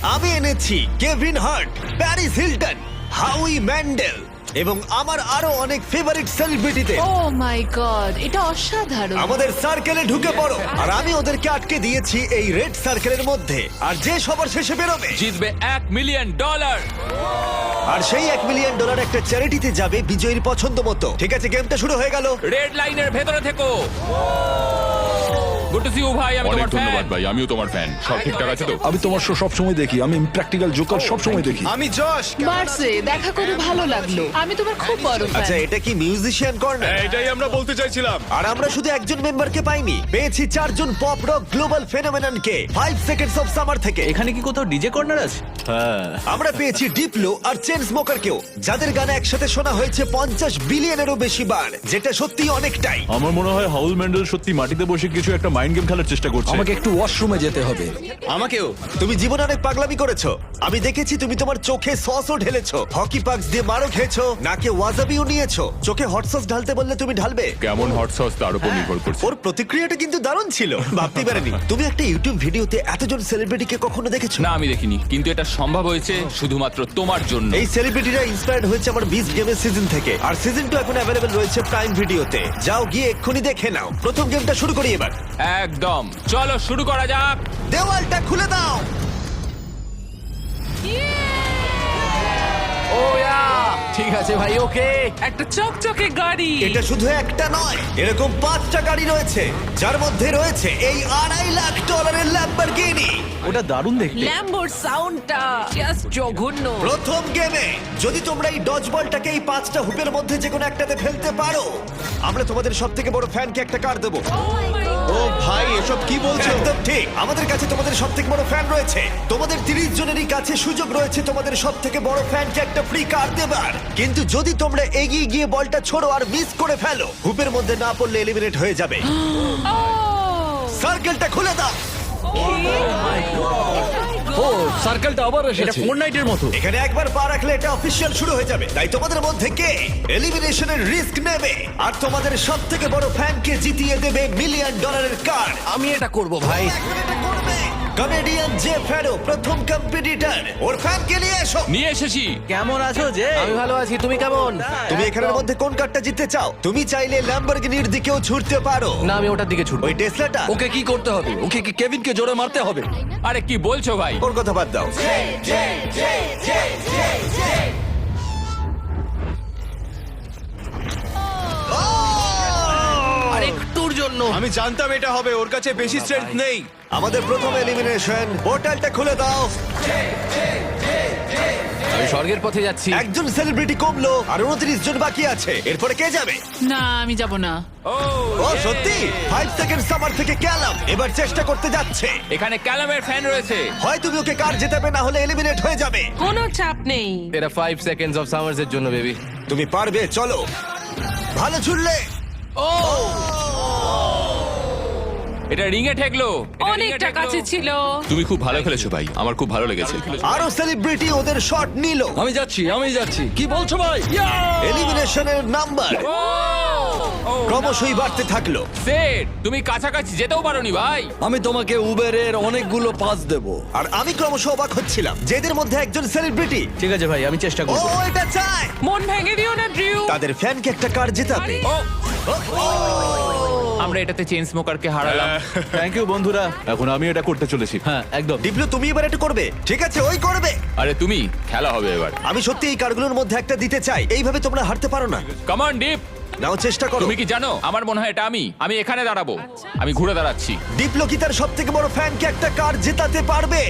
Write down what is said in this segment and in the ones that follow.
আমি এনেছি Kevin Hart, Paris Hilton, হাউই Mendel এবং আমার আরো অনেক ফেভারিট সেলিব্রিটিদের। ও মাই গড, এটা অসাধারণ। আমাদের সার্কেলে ঢুকে পড়ো। আর আমি ওদেরকে আটকে দিয়েছি এই রেড সার্কেলের মধ্যে, আর যে সবার শেষে বেরোবে জিতবে $1 মিলিয়ন। আর সেই $1 মিলিয়ন একটা চ্যারিটিতে যাবে বিজয়ীর পছন্দ মতো। ঠিক আছে, গেমটা শুরু হয়ে গেল। রেড লাইনের ভেতরে থেকো। গুড টু সি ইউ ভাই, আমি অনেক তোমার ফ্যান। ধন্যবাদ ভাই, আমিও তোমার ফ্যান। সব ঠিকঠাক আছে তো? আমি তোমার শো সবসময় দেখি। আমি প্র্যাকটিক্যাল জোকার সবসময় দেখি। আমি যশ। বার্সে দেখা করে ভালো লাগলো। আমি তোমার খুব বড় আচ্ছা, ফ্যান। এটা কি মিউজিশিয়ান কর্নার? এটাই আমরা বলতে চাইছিলাম। আর আমরা শুধু একজন মেম্বারকে পাইনি, পেয়েছি 4 জন পপ রক গ্লোবাল ফেনোমেননকে 5 সেকেন্ডস অফ সামার থেকে। এখানে কি কোথাও ডিজে কর্নার আছে? আমরা পেয়েছি ডিপ্লো আর চেন স্মোকারকেও, যাদের গান একসাথে শোনা হয়েছে 50 বিলিয়নেরও বেশি বার, যেটা সত্যি অনেকটাই। আমার মনে হয় হাউল ম্যান্ডেল সত্যি মাটিতে বসে কিছু একটা মাইন্ড গেম খেলার চেষ্টা করছে। আমাকে একটু ওয়াশরুমে যেতে হবে। আমাকেও। তুমি জীবনে অনেক পাগলামি করেছো। আমি দেখেছি তুমি তোমার চোখে সসও ঢেলেছো, হকি পাক্স দিয়ে মারও খেয়েছো, নাকে ওয়াজাবিও নিয়েছো। চোখে হট সস ঢালতে বললে তুমি ঢালবে। কেমন হট সস তার উপর নির্ভর করছে। ওর প্রতিক্রিয়াটা কিন্তু দারুণ ছিল, ভাবতে পারেনি। তুমি একটা ইউটিউব ভিডিওতে এতজন সেলিব্রিটিকে কখনো দেখেছো? না, আমি দেখিনি, কিন্তু এটা সম্ভব হয়েছে শুধুমাত্র তোমার জন্য। এই সেলিব্রিটিরা ইন্সপায়ার্ড হয়েছে আমার বিস্ট গেমের সিজন থেকে, আর সিজন 2 এখন অ্যাভেলেবল রয়েছে প্রাইম ভিডিওতে। যাও গিয়ে এক্ষুনি দেখে নাও। প্রথম গেমটা শুরু করি এবার। একদম, চলো শুরু করা যাক। দেওয়ালটা খুলে দাও। ঠিক আছে ভাই, ওকে। একটা চকচকে গাড়ি। এটা শুধু একটা নয়, এরকম 5টা গাড়ি রয়েছে, যার মধ্যে রয়েছে এই $2.5 লাখ ল্যাম্বরগিনি। ওটা দারুণ দেখতে। ল্যাম্বোর সাউন্ডটা জাস্ট জঘন্য। প্রথম গেমে যদি তোমরা এই ডজ বলটাকে এই 5টা হুপের মধ্যে যে কোনো একটাতে ফেলতে পারো, আমরা তোমাদের সবথেকে বড় ফ্যানকে একটা কার দেবো। ও ভাই, এসব কি বলছো? একদম ঠিক, আমাদের কাছে তোমাদের সবথেকে বড় ফ্যান রয়েছে। তোমাদের 30 জনেরই কাছে সুযোগ রয়েছে তোমাদের সবথেকে বড় ফ্যানকে একটা ফ্রি কার দেবার। কিন্তু যদি তোমরা এগিয়ে গিয়ে বলটা ছোড়ো আর মিস করে ফেলো, হুপের মধ্যে না পড়লে এলিমিনেট হয়ে যাবে। সার্কেলটা খুলে দাও। ও, সার্কেলটা আবার এটা এসেছে। ফোরনাইটের মতো। এখানে একবার পা রাখলে এটা অফিসিয়াল শুরু হয়ে যাবে। তাই তোমাদের মধ্যে কে এলিমিনেশনের রিস্ক নেবে আর তোমাদের সবথেকে বড় ফ্যানকে জিতিয়ে দেবে $1 মিলিয়ন কার? আমি এটা করব ভাই। কমেডিয়ান জে ফেরো প্রথম কম্পিটিটর, ওর ফ্যানকে নিয়ে এসো। নিয়ে এসেছি। কেমন আছো যে? আমি ভালো আছি, তুমি কেমন? তুমি এখানের মধ্যে কোন কারটা জিততে চাও? তুমি চাইলে ল্যাম্বরগিনির দিকেও ছুটতে পারো। না, আমি ওটার দিকে ছুটবো। ওই টেসলাটা। ওকে কি করতে হবে? ওকে কি কেভিনকে জোরে মারতে হবে? আরে কি বলছো ভাই? ওর কথা বাদ দাও। আর একটুর জন্য। আমি জানতাম এটা হবে, ওর কাছে বেশি স্ট্রেংথ নেই। আমাদের প্রথম এলিমিনেশন, পোর্টালটা খুলে দাও। আমি স্বর্গের পথে যাচ্ছি। একজন সেলিব্রিটি কমলো আর 29 জন বাকি আছে। এরপরে কে যাবে? না, আমি যাব না। ও সত্যি? 5 সেকেন্ড সামার থেকে ক্যালাম এবার চেষ্টা করতে যাচ্ছে। এখানে ক্যালামের ফ্যান রয়েছে। হয় তুমি ওকে কার জেতাবে, না হলে এলিমিনেট হয়ে যাবে। কোনো চাপ নেই। এটা 5 সেকেন্ডস অফ সামার্স এর জন্য, বেবি। তুমি পারবে, চলো। ভালো ছুড়লে। এটা রিং এ ঠেকলো। এটা ring এ অনেকটা ঠেকলো। কাছে ছিল। তুমি খুব ভালো খেলেছো ভাই, আমার খুব ভালো লেগেছে। আরো সেলিব্রিটি ওদের শট নিল। আমি যাচ্ছি। কি বলছো ভাই? এলিমিনেশনের নাম্বার ক্রমশই বাড়তে থাকলো। সেট, তুমি কাছাকাছি যেতেও পারোনি ভাই। আমি তোমাকে উবেরের অনেকগুলো পাস দেব। আর আমি ক্রমশ অবাক হচ্ছিলাম যে এদের মধ্যে একজন সেলিব্রিটি। ঠিক আছে ভাই, আমি চেষ্টা ও করব। এটা চায় মন ভেঙে দিও না, ড্রিউ। তাদের ফ্যানকে একটা কার জেতাবে। ও, আমরা এটাতে চেন স্মোকারকে হারালাম। থ্যাংক ইউ বন্ধুরা, এখন আমি এটা করতে চলেছি। হ্যাঁ, একদম। ডিপ্লো, তুমি এবার এটা করবে? ঠিক আছে, ওই করবে। আরে তুমি, খেলা হবে এবার। আমি সত্যি এই কারগুলোর মধ্যে একটা দিতে চাই। এইভাবে তোমরা হারতে পারো না। Come on deep. নাও চেষ্টা করো। তুমি কি জানো, আমার মনে হয় এটা আমি এখানে দাঁড়াবো। আমি ঘুরে দাঁড়াচ্ছি। ডিপ্লো কি তার সব থেকে বড় ফ্যানকে একটা কার জেতাতে পারবে?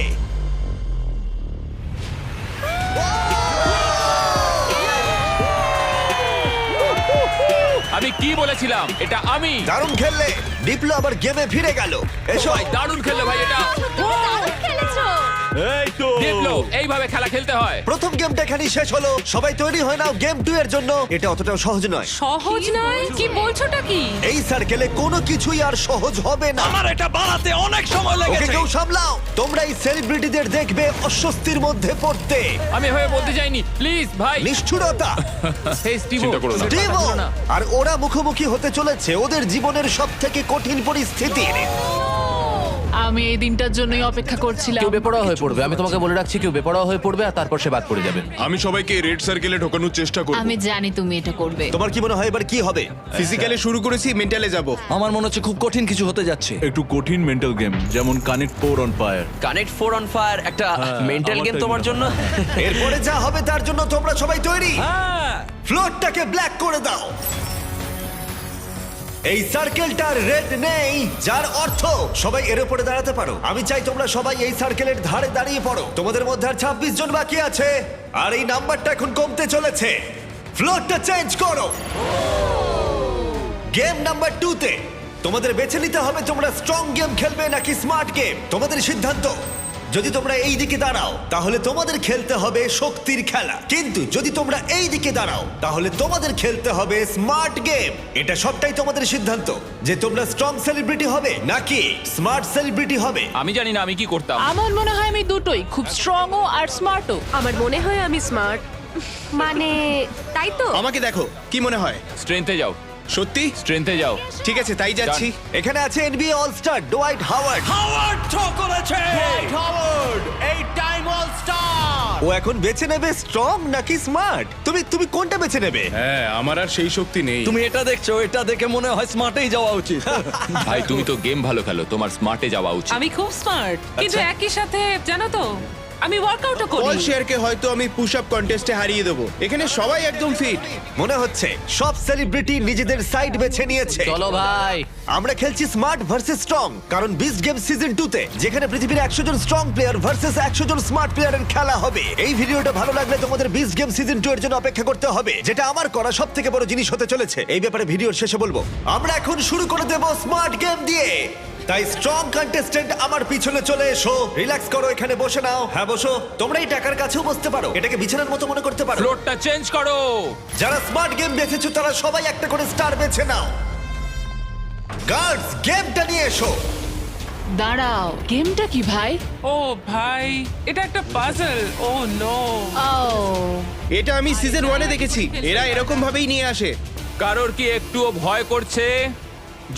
আমি কি বলেছিলাম, এটা আমি। দারুণ খেললে। ডিপ্লো আবার গেমে ফিরে গেল। এসো। ভাই দারুণ খেললে ভাই এটা। এই তো দেখলো, এইভাবে খেলা খেলতে হয়। প্রথম গেমটা এখানেই শেষ হলো। সবাই তৈরি হয় নাও গেম 2 এর জন্য। এটা অতটাও সহজ নয়। সহজ নয়? কি বলছোটা কি? এই সার্কেলে কোনো কিছুই আর সহজ হবে না। আমার এটা বানাতে অনেক সময় ওকে লেগেছে। কেউ সামলাও। তোমরা এই সেলিব্রিটিদের দেখবে অস্বস্তির মধ্যে পড়তে। আমি হয়ে বলতে চাইনি, প্লিজ ভাই। নিষ্ঠুরতা। এই স্টিভো, চিন্তা করো না। স্টিভো। আর ওরা মুখোমুখি হতে চলেছে ওদের জীবনের সব থেকে কঠিন পরিস্থিতির। আমি এই দিনটার জন্যই অপেক্ষা করছিলাম। কেউ বেপরোয়া হয়ে পড়বে, আমি তোমাকে বলে রাখছি, কেউ বেপরোয়া হয়ে পড়বে আর তারপর সে বাদ পড়ে যাবে। আমি সবাইকে রেড সার্কেলে ঢোকানোর চেষ্টা করব। আমি জানি তুমি এটা করবে। তোমার কি মনে হয় এবার কি হবে? ফিজিক্যালি শুরু করেছি, মেন্টালে যাব। আমার মনে হচ্ছে খুব কঠিন কিছু হতে যাচ্ছে। একটু কঠিন মেন্টাল গেম, যেমন connect 4 on fire. Connect 4 on fire একটা মেন্টাল আমার গেম তাই তোমার মনে জন্য? এরপরে যা হবে তার জন্য তোমরা সবাই তৈরি? হ্যাঁ। ফ্লোরটাকে ব্ল্যাক করে দাও। এই সার্কেলটার রেড নেই, যার অর্থ সবাই এর উপরে দাঁড়াতে পারো। আমি চাই তোমরা সবাই এই সার্কেলের ধারে দাঁড়িয়ে পড়ো। তোমাদের মধ্যে আর 26 জন বাকি আছে, আর এই নাম্বারটা এখন কমতে চলেছে। ফ্লোরটা চেঞ্জ করো। গেম নাম্বার 2 তে তোমাদের বেছে নিতে হবে তোমরা স্ট্রং গেম খেলবে নাকি স্মার্ট গেম। তোমাদের সিদ্ধান্ত। যদি তোমরা এই দিকে দাঁড়াও তাহলে তোমাদের খেলতে হবে শক্তির খেলা, কিন্তু যদি তোমরা এই দিকে দাঁড়াও তাহলে তোমাদের খেলতে হবে স্মার্ট গেম। এটা সবটাই তোমাদের সিদ্ধান্ত যে তোমরা স্ট্রং সেলিব্রিটি হবে নাকি স্মার্ট সেলিব্রিটি হবে। আমি জানি না আমি কি করতাম। আমার মনে হয় আমি দুটোই, খুব স্ট্রংও আর স্মার্টও। আমার মনে হয় আমি স্মার্ট, মানে তাই তো। আমাকে দেখো, কি মনে হয়? স্ট্রেংথে যাও, সত্যি? স্ট্রেংথে যাও। ঠিক আছে, তাই যাচ্ছি। এখানে আছে NBA all star Dwight Howard. Howard ঠো করেছে। ও এখন বেছে নেবে স্ট্রং নাকি স্মার্ট। তুমি কোনটা বেছে নেবে? হ্যাঁ, আমার আর সেই শক্তি নেই। তুমি এটা দেখছো, এটা দেখে মনে হয় স্মার্টেই যাওয়া উচিত। ভাই তুমি তো গেম ভালো খেলো, তোমার স্মার্টে যাওয়া উচিত। আমি খুব স্মার্ট, কিন্তু একই সাথে জানো তো আমি ওয়ার্কআউটও পল করি। শেয়ারকে হয়তো আমি পুশ আপ কন্টেস্টে হারিয়ে দেবো। এখানে সবাই একদম ফিট। মনে হচ্ছে সব সেলিব্রিটি নিজেদের সাইড বেছে নিয়েছে। চলো ভাই। আমরা খেলছি স্মার্ট ভার্সেস স্ট্রং, কারণ বিস্ট গেম সিজন 2 তে যেখানে পৃথিবীর 100 জন স্ট্রং প্লেয়ার ভার্সেস 100 জন স্মার্ট প্লেয়ারের খেলা হবে। এই ভিডিওটা ভালো লাগলে তোমাদের বিস্ট গেম সিজন 2 এর জন্য অপেক্ষা করতে হবে, যেটা আমার করা সবথেকে বড় জিনিস হতে চলেছে। এই ব্যাপারে ভিডিওর শেষে বলবো। আমরা এখন শুরু করে দেব স্মার্ট গেম দিয়ে। তাই স্ট্রং কন্টেস্ট্যান্ট আমার পিছনে চলে এসো। রিল্যাক্স করো, এখানে বসে নাও। হ্যাঁ বসো। তোমরা এই টাকার কাছেও বসতে পারো, এটাকে বিছানার মতো মনে করতে পারো। ফ্লোরটা চেঞ্জ করো। যারা স্মার্ট গেম বেছেছো তারা সবাই একটা করে স্টার বেছে নাও। গার্ডস, গেমটা নিয়ে এসো। দাঁড়াও, গেমটা কি ভাই? ও ভাই, এটা একটা পাজল। ও নো। ও এটা আমি সিজন 1 এ দেখেছি। এরা এরকম ভাবেই নিয়ে আসে। কারোর কি একটুও ভয় করছে?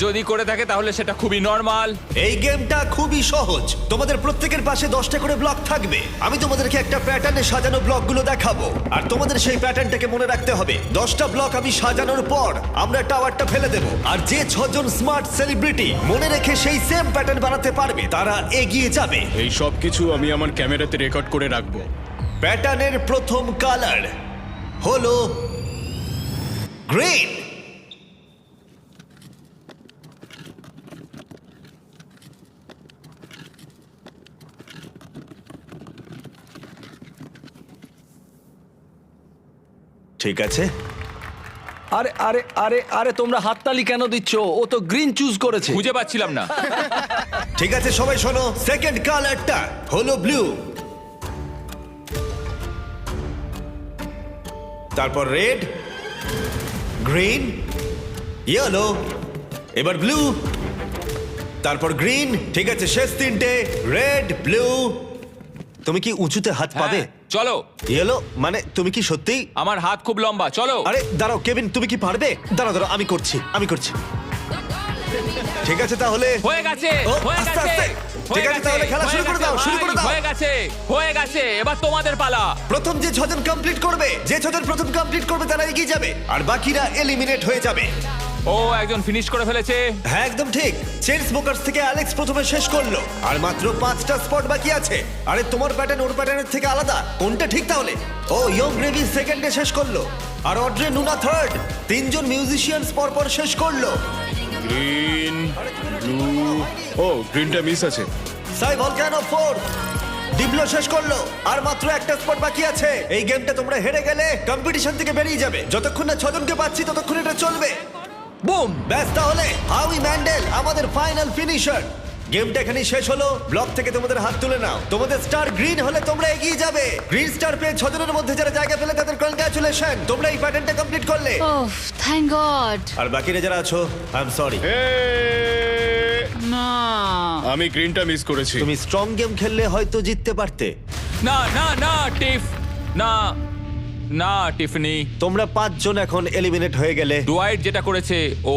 যদি করে থাকে তাহলে সেটা খুবই নর্মাল। এই গেমটা খুবই সহজ। তোমাদের প্রত্যেকের পাশে 10টা করে ব্লক থাকবে। আমি তোমাদেরকে একটা প্যাটার্নে সাজানো ব্লকগুলো দেখাবো, আর তোমাদের সেই প্যাটার্নটাকে মনে রাখতে হবে। 10টা ব্লক আমি সাজানোর পর আমরা টাওয়ারটা ফেলে দেব, আর যে 6 জন স্মার্ট সেলিব্রিটি মনে রেখে সেই সেম প্যাটার্ন বানাতে পারবে তারা এগিয়ে যাবে। এই সব কিছু আমি আমার ক্যামেরাতে রেকর্ড করে রাখবো। প্যাটার্নের প্রথম কালার হলো গ্রিন। ঠিক আছে, আরে আরে আরে আরে তোমরা হাততালি কেন দিচ্ছ? ও তো গ্রিন চুজ করেছে। খুঁজে পাচ্ছিলাম না। ঠিক আছে সবাই শোনো। সেকেন্ড কালারটা হলো ব্লু, তারপর রেড, গ্রিন, ইয়েলো, এবার ব্লু, তারপর গ্রিন। ঠিক আছে, শেষ তিনটে রেড, ব্লু। তুমি কি উঁচুতে হাত পাবে? হ্যাঁ, চলো। ইয়েলো মানে তুমি কি সত্যি? আমার হাত খুব লম্বা, চলো। আরে দাঁড়াও কেভিন, তুমি কি পারবে? দাঁড়াও আমি করছি। ঠিক আছে তাহলে হয়ে গেছে, ও, হয়ে আস্তে, গেছে, আস্তে। ঠিক আছে, তাহলে খেলা শুরু করে দাও, শুরু করে দাও। হয়ে গেছে, হয়ে গেছে। এবার তোমাদের পালা। প্রথম যে 6 জন কমপ্লিট করবে, প্রথম কমপ্লিট করবে তারা এগিয়ে যাবে, আর বাকিরা এলিমিনেট হয়ে যাবে। ও একজন ফিনিশ করে ফেলেছে। হ্যাঁ একদম ঠিক। চেন স্মোকার্স থেকে অ্যালেক্স প্রথমে শেষ করলো, আর মাত্র 5টা স্পট বাকি আছে। আরে তোমার প্যাটার্ন ওর প্যাটার্নের থেকে আলাদা, কোনটা ঠিক তাহলে? ও ইয়ং গ্রেভি সেকেন্ডে শেষ করলো, আর অড্রে নুনা থার্ড। 3 জন মিউজিশিয়ানস পরপর শেষ করলো। Green, blue. ও, গ্রিনটা মিস আছে। সাই ভলকানো 4 ডিবলো শেষ করলো, আর মাত্র একটা স্পট বাকি আছে। এই গেমটা তোমরা হেরে গেলে কম্পিটিশন থেকে বেরিয়ে যাবে। যতক্ষণ না 6 জনকে পাচ্ছি ততক্ষণ এটা চলবে। বুম। ব্যাস, তাহলে হাউই ম্যান্ডেল আমাদের ফাইনাল ফিনিশার। গেমটা এখানেই শেষ হলো। ব্লক থেকে তোমাদের হাত তুলে নাও। তোমাদের স্টার গ্রিন হলে তোমরা এগিয়ে যাবে। গ্রিন স্টার পেয়ে 6 জনের মধ্যে যারা জায়গা পেলে তাদের কনগ্রাচুলেশন, তোমরা এই প্যাটার্নটা কমপ্লিট করলে। ওহ থ্যাংক গড। আর বাকিরা যারা আছো, আই এম সরি। না, আমি গ্রিনটা মিস করেছি। তুমি স্ট্রং গেম খেললে হয়তো জিততে পারতে। না না না টিফ, না। না টিফনি, তোমরা 5 জন এখন এলিমিনেট হয়ে গেলে। ডুয়াইট যেটা করেছে ও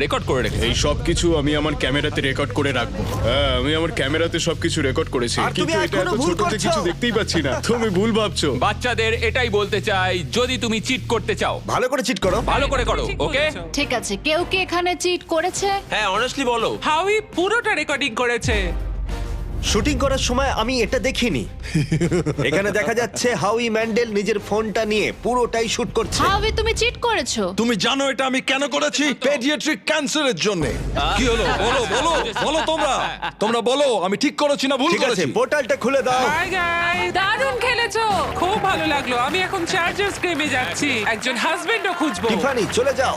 রেকর্ড করে রেখেছে। এই সব কিছু আমি আমার ক্যামেরাতে রেকর্ড করে রাখবো। হ্যাঁ, আমি আমার ক্যামেরাতে সবকিছু রেকর্ড করেছি, আর তুমি কিন্তু এটা এখনো এত ভুল ছোটতে করছো। কিছু দেখতেই পাচ্ছি না। তুমি ভুল ভাবছো। বাচ্চাদের এটাই বলতে চাই, যদি তুমি চিট করতে চাও ভালো করে চিট করো। ভালো করে করো, ঠিক ওকে? বলেছো। ঠিক আছে, কেউ কি এখানে চিট করেছে? হ্যাঁ অনেস্টলি বলো। হাউই পুরোটা রেকর্ডিং করেছে। শুটিং করার সময় আমি এটা দেখিনি। এখানে দেখা যাচ্ছে হাউই ম্যান্ডেল নিজের ফোনটা নিয়ে পুরোটাই শুট করছে। হাউই, তুমি চিট করেছো? তুমি জানো এটা আমি কেন করেছি? পেডিয়াট্রিক ক্যান্সারের জন্য। কি হলো? বলো বলো বলো তোমরা বলো আমি ঠিক করেছি না ভুল ঠিক আছে, করেছি? পোর্টালটা খুলে দাও। হাই গাইস, দারুণ খেলেছো, খুব ভালো লাগলো। আমি এখন চার্জার্স গেমে যাচ্ছি, একজন হাজবেন্ডও খুঁজবো। টিফানি চলে যাও।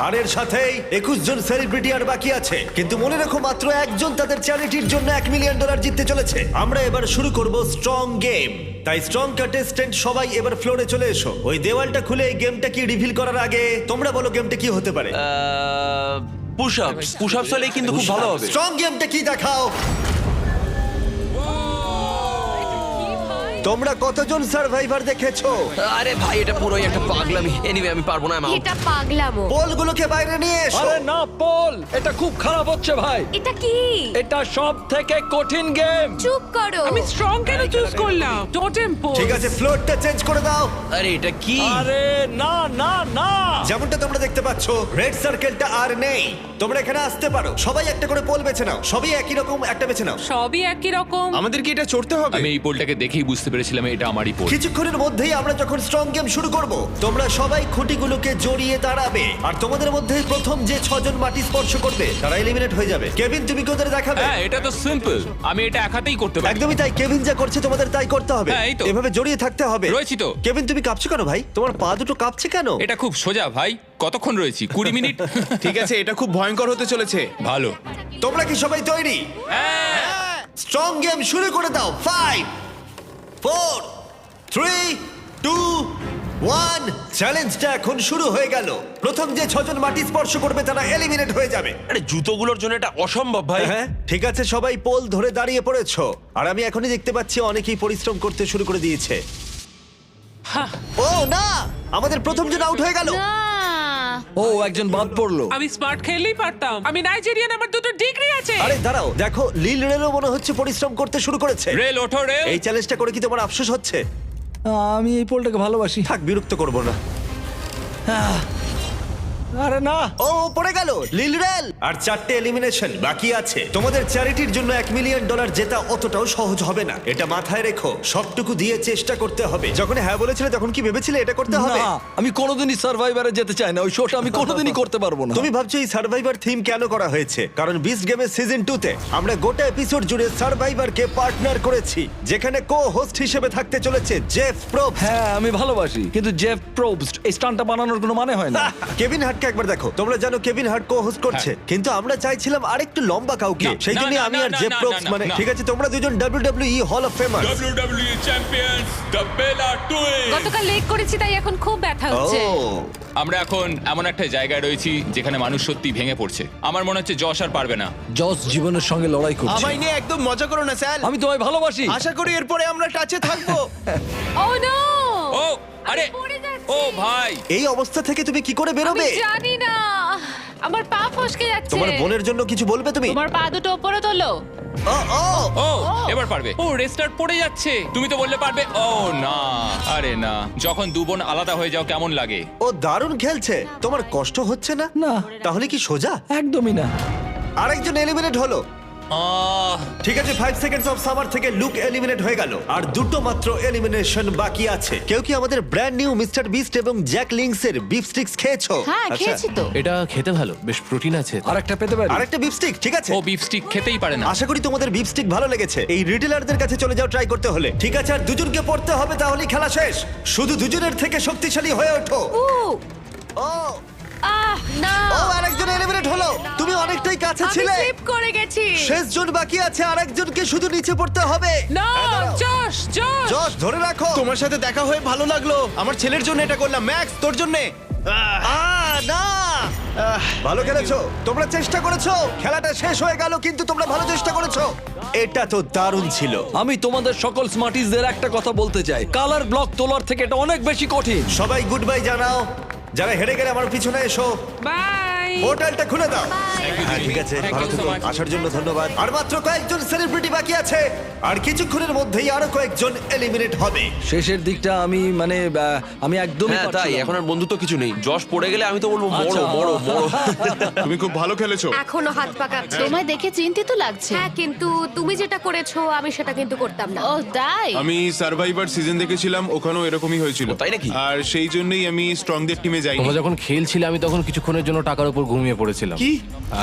আর এর সাথেই 21 জন সেলিব্রিটি আর বাকি আছে, কিন্তু মনে রাখো মাত্র একজন তাদের চ্যারিটির জন্য $1 মিলিয়ন জিততে চলেছে। আমরা এবার শুরু করব স্ট্রং গেম। তাই স্ট্রং কন্টেস্ট্যান্ট সবাই এবার ফ্লোরে চলে এসো। ওই দেওয়ালটা খুলে এই গেমটা কি রিভিল করার আগে তোমরা বলো গেমটা কি হতে পারে। পুশ আপস হলে কিন্তু খুব ভালো হবে। স্ট্রং গেমটা কি দেখাও। তোমরা কতজন সার্ভাইভার দেখেছো? আরে ভাই এটা পুরোই একটা পাগলামি। এনিওয়ে আমি পারবো না। এটা পাগলামো। পোলগুলোকে বাইরে নিয়ে এসো। আরে না পল, এটা খুব খারাপ হচ্ছে ভাই। এটা কি? এটা সব থেকে কঠিন গেম। চুপ করো। আমি স্ট্রং কেন চুজ করলাম? Totem pole. ঠিক আছে, ফ্লোরটা চেঞ্জ করে দাও। আরে এটা কি? আরে না না না। যেমনটা তোমরা দেখতে পাচ্ছ, রেড সার্কেলটা আর নেই। তোমরা এখানে আসতে পারো, সবাই একটা করে পোল বেছে নাও। সবই একই রকম, একটা বেছে নাও। সবই একই রকম। আমাদের কি এটা চড়তে হবে? আমি এই পোলটাকে দেখেই বুঝতে পেরেছিলাম এটা আমারই পোল। কিছুক্ষণের মধ্যেই আমরা যখন স্ট্রং গেম শুরু করব, তোমরা সবাই খুঁটিগুলোকে জড়িয়ে দাঁড়াবে, আর তোমাদের মধ্যে প্রথম যে 6 জন মাটি স্পর্শ করবে তারা এলিমিনেট হয়ে যাবে। কেভিন, তুমি কোথায় দেখাবে? হ্যাঁ, এটা তো সিম্পল, আমি এটা এক হাতেই করতে পারি। একদমই তাই, কেভিন যা করছে তোমাদের তাই করতে হবে। হ্যাঁ, এই তো। এভাবে জড়িয়ে থাকতে হবে। রয়েছি তো। কেভিন, তুমি কাঁপছো কেন ভাই? তোমার পা দুটো কাঁপছে কেন? এটা খুব সোজা ভাই, কতক্ষণ রয়েছি? 20 মিনিট। ঠিক আছে, এটা খুব ভয়ঙ্কর হতে চলেছে। ভালো। তোমরা কি সবাই তৈরি? হ্যাঁ। স্ট্রং গেম শুরু করে দাও। 5 4 3 2 1। চ্যালেঞ্জটা এখন শুরু হয়ে গেল। প্রথম যে 6 জন মাটি স্পর্শ করবে তারা এলিমিনেট হয়ে যাবে। আরে জুতোগুলোর জন্য এটা অসম্ভব ভাই। হ্যাঁ, ঠিক আছে, সবাই পোল ধরে দাঁড়িয়ে পড়েছো। আর আমি এখনই দেখতে পাচ্ছি অনেকেই পরিশ্রম করতে শুরু করে দিয়েছে। ও না, আমাদের প্রথম জন আউট হয়ে গেল। না। ও একজন বাদ পড়লো। আমি স্মার্ট খেললেই পারতাম। আমি নাইজেরিয়ান, আমার 2টো ডিগ্রি আছে। আরে দাঁড়াও, দেখো লিল রেলও মনে হচ্ছে পরিশ্রম করতে শুরু করেছে। রেল ওঠো, রেল। এই চ্যালেঞ্জটা করে কি তোমার আফসোস হচ্ছে? আমি এই পোলটাকে ভালোবাসি। থাক, বিরক্ত করবো না। আরে না। ও পড়ে গেল লিল রেল। আর 4টে এলিমিনেশন বাকি আছে। তোমাদের চ্যারিটির জন্য $1 মিলিয়ন জেতা অতটাও সহজ হবে না, এটা মাথায় রেখো। সবটুকু দিয়ে চেষ্টা করতে হবে। যখন হ্যাঁ বলেছিলে তখন কি ভেবেছিলে এটা করতে হবে? না, আমি কোনোদিনই সার্ভাইভারে যেতে চাই না। ওই শোটা আমি কোনোদিনই করতে পারবো না। তুমি ভাবছো এই সার্ভাইভার থিম কেন করা হয়েছে? কারণ বিস্ট গেমের সিজন 2 তে আমরা গোটা এপিসোড জুড়ে সার্ভাইভারকে পার্টনার করেছি, যেখানে কো হোস্ট হিসেবে থাকতে চলেছে জেফ প্রোবস। হ্যাঁ আমি ভালোবাসি, কিন্তু জেফ প্রোবস্ট এই স্টান্টটা বানানোর কোনো মানে হয় না। কেভিন হার্টকে একবার দেখো। তোমরা জানো কেভিন হার্ট কো হোস্ট করছে, কিন্তু আমরা চাইছিলাম আরেকটু লম্বা কাউকে। না, সেই জন্য না, আমি না, আর না, জেফ না, প্রোবস না, মানে না। ঠিক আছে, তোমরা দুজন WWE hall of famer. WWE champions the Bella twins. গতকাল লেগ করেছি, তাই এখন খুব ব্যথা হচ্ছে। আমরা এখন এমন একটা জায়গায় রয়েছি যেখানে মানুষ সত্যি ভেঙে পড়ছে। আমার মনে হচ্ছে যশ আর পারবে না। জস জীবনের সঙ্গে লড়াই করছে। আমায় নিয়ে একদম মজা করো না স্যার। আমি তোমায় ভালোবাসি। আশা করি এরপরে আমরা টাচে থাকবো। ও নো! ও আরে, পড়ে যাচ্ছি। ও ভাই, এই অবস্থা থেকে তুমি কি করে আমি বেরোবে? জানি না, আমার পা ফসকে যাচ্ছে। তোমার বোনের জন্য কিছু বলবে তুমি? তোমার পা দুটো উপরে তোলো। ও ও ও এবার পারবে। ও রেস্টার্ট পড়ে যাচ্ছে। তুমি তো বললে পারবে। ও না, আরে না। যখন দু বোন আলাদা হয়ে যাও কেমন লাগে? ও দারুণ খেলছে। তোমার কষ্ট হচ্ছে না? না। তাহলে কি সোজা? একদমই না। আরেকজন এলিমিনেট হলো। ঠিক আছে, 5 সেকেন্ডস অফ সামার থেকে লুক এলিমিনেট হয়ে গেল। আর দুটো মাত্র এলিমিনেশন বাকি আছে। কেউ কি আমাদের ব্র্যান্ড নিউ মিস্টার বিস্ট এবং জ্যাক লিংসের বিফ স্টিক্স খেয়েছো? হ্যাঁ, আচ্ছা। খেয়েছি তো। এটা খেতে ভালো, বেশ প্রোটিন আছে। আরেকটা পেতে পারি? আরেকটা বিফ স্টিক, ঠিক আছে। ও বিফ স্টিক খেতেই পারে না। আশা করি তোমাদের বিফ স্টিক ভালো লেগেছে। এই রিটেলারদের কাছে চলে যাও ট্রাই করতে হলে। ঠিক আছে, আর দুজনকে পড়তে হবে, তাহলেই খেলা শেষ। শুধু দুজনের থেকে শক্তিশালী হয়ে ওঠো। উ, ও না। ও আরেকজন এলিমিনেট হলো। তুমি অনেকটাই কাছে আমি ছিলে। স্লিপ করে গেছি। শেষ জন বাকি আছে, আরেকজনকে শুধু নিচে পড়তে হবে। না, হ্যাঁ, দাঁড়াও। Josh, Josh. জশ ধরে রাখো। তোমার সাথে দেখা হয়ে ভালো লাগলো। আমার ছেলের জন্য এটা করলাম। ম্যাক্স তোর জন্য। না ভালো খেলেছো, তোমরা চেষ্টা করেছো, খেলাটা শেষ হয়ে গেল কিন্তু তোমরা ভালো চেষ্টা করেছো। এটা তো দারুণ ছিল। আমি তোমাদের সকল স্মার্টিসদের একটা কথা বলতে চাই, কালার ব্লক তোলার থেকে এটা অনেক বেশি কঠিন। সবাই গুড বাই জানাও, যারা হেরে গেলে আমার পিছনে এসো। বাই। পোর্টালটা খুলে দাও। you, হ্যাঁ, ঠিক জিমি। আছে, Thank ভালো you so থেকো। much. আসার জন্য ধন্যবাদ। আর মাত্র কয়েকজন সেলিব্রিটি বাকি আছে, আর কিছুক্ষণের মধ্যেই আরো কয়েকজন এলিমিনেট হবে। শেষের দিকটা আমি একদমই হ্যাঁ তাই, পারছিলাম না। এখন আর বন্ধুত্ব কিছু নেই। যশ পড়ে গেলে আমি তো বলবো মরো আচ্ছা। মরো মরো। তুমি খুব ভালো খেলেছো। এখনো হাত পাকাচ্ছে। তোমায় দেখে চিন্তিত লাগছে। হ্যাঁ, কিন্তু তুমি যেটা করেছো আমি সেটা কিন্তু করতাম না। ও তাই? আমি সার্ভাইভার সিজন দেখেছিলাম, ওখানেও এরকমই হয়েছিল। তাই নাকি? আর সেই জন্যই আমি স্ট্রংদের টিমে যাইনি। তোমরা যখন খেলছিলে আমি তখন কিছুক্ষণের জন্য টাকার উপর ঘুমিয়ে পড়েছিলাম। কি?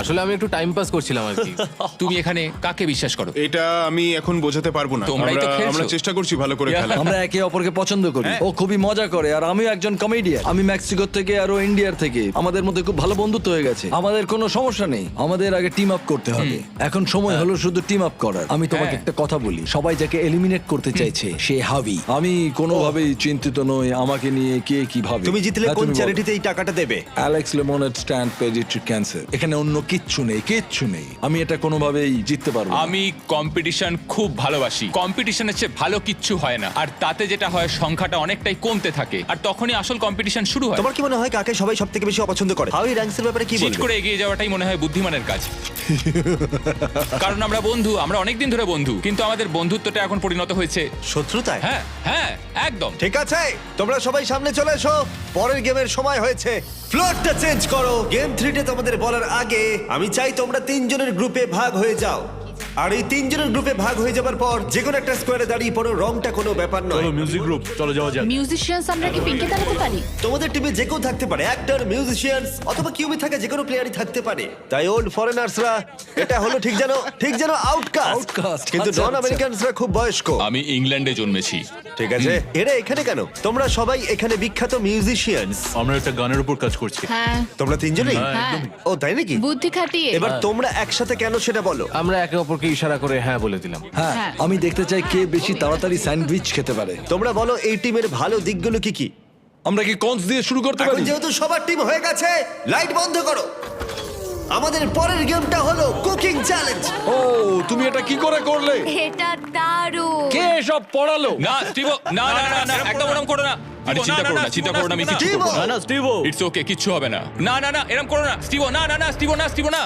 আসলে আমি একটু টাইম পাস করছিলাম আর কি। তুমি এখানে কাকে বিশ্বাস করো? এটা আমি এখন বোঝাতে পারবো না। তোমরাই তো খেলছো। আমরা চেষ্টা করছি ভালো করে খেলা। আমরা একে অপরকে পছন্দ করি, ও খুবই মজা করে আর আমিও একজন কমেডিয়ান। আমি মেক্সিকো থেকে আর ও ইন্ডিয়ার থেকে, আমাদের মধ্যে খুব ভালো বন্ধুত্ব হয়ে গেছে। আমাদের কোনো সমস্যা নেই, আমাদের আগে টিম আপ করতে হবে। এখন সময় হলো শুধু টিম আপ করার। আমি তোমাকে একটা কথা বলি, সবাই যাকে এলিমিনেট করতে চাইছে সে হাবি। আমি কোনোভাবেই চিন্তিত নই আমাকে নিয়ে কে কি ভাবে। তুমি জিতলে হ্যাঁ, কোন তুমি বলো। চ্যারিটিতে এই টাকাটা দেবে? Alex lemonade stand paediatric cancer. এখানে অন্য কিচ্ছু নেই, কিচ্ছু নেই। আমি এটা কোনোভাবেই জিততে পারবো না। আমি কম্পিটিশন খুব ভালোবাসি। কম্পিটিশনের চেয়ে ভালো কিচ্ছু হয় না, আর তাতে যেটা হয় সংখ্যাটা অনেকটাই কমতে থাকে, আর তখনই আসল কম্পিটিশন শুরু হয়। তোমার কি মনে হয় কাকে সবাই সবথেকে বেশি অপছন্দ করে? হাউই র্যাঙ্কসের ব্যাপারে কি চিট বলবে? করে এগিয়ে যাওয়াটাই মনে হয় বুদ্ধিমানের কাজ। কারণ আমরা বন্ধু, আমরা অনেকদিন ধরে বন্ধু, কিন্তু আমাদের বন্ধুত্বটা এখন পরিণত হয়েছে শত্রুতায়? হ্যাঁ হ্যাঁ একদম। ঠিক আছে, তোমরা সবাই সামনে চলে এসো, পরের গেমের সময় হয়েছে। ফ্লোরটা চেঞ্জ করো। গেম 3 তে তোমাদের বলার আগে আমি চাই তোমরা 3 জনের গ্রুপে ভাগ হয়ে যাও। আর এই 3 জনের গ্রুপে ভাগ হয়ে যাবার পর যে কোনো একটা স্কোয়ারে দাঁড়িয়ে পড়ো, রংটা কোনো ব্যাপার নয়। চলো মিউজিক গ্রুপ, চলো যাওয়া যাক। মিউজিশিয়ানস আমরা কি পিঙ্কে দাঁড়াতে পারি? তোমাদের টিমে যে কেউ থাকতে পারে, অ্যাক্টর, মিউজিশিয়ানস অথবা কিউবি থাকা যে কোনো প্লেয়ারই থাকতে পারে। তাই ওল্ড ফরেনার্সরা এটা হলো ঠিক যেন আউটকাস্ট, Outcast, কিন্তু আচ্ছা, নন আচ্ছা। আমেরিকানসরা খুব বয়স্ক। আমি ইংল্যান্ডে জন্মেছি। ঠিক আছে, এরা এখানে কেন? তোমরা সবাই এখানে বিখ্যাত মিউজিশিয়ানস। আমরা একটা গানের উপর কাজ করছি। হ্যাঁ তোমরা তিনজনেই? হ্যাঁ। ও তাই নাকি? বুদ্ধি খাটিয়ে। এবার তোমরা একসাথে কেন সেটা বলো। আমরা একে অপরকে ইশারা করে হ্যাঁ বলে দিলাম। হ্যাঁ, হ্যাঁ। আমি দেখতে চাই কে বেশি তাড়াতাড়ি স্যান্ডউইচ খেতে পারে। তোমরা বলো এই টিমের ভালো দিকগুলো কি কি? আমরা কি কনস দিয়ে শুরু করতে এখন পারি? যেহেতু সবার টিম হয়ে গেছে, লাইট বন্ধ করো। আমাদের পরের গেমটা হলো কুকিং চ্যালেঞ্জ। ও, তুমি এটা কি করে করলে? এটা দারুণ। কে সব পড়ালো? না স্টিভো, না না না না, একদম ওরম করো না। আরে চিন্তা করো না, চিন্তা করো না, আমি কিছু স্টিভো! করব না। না স্টিভো, ইটস ওকে, কিচ্ছু হবে না। না না না, এরকম করো না স্টিভো, না না না স্টিভো, না স্টিভো না।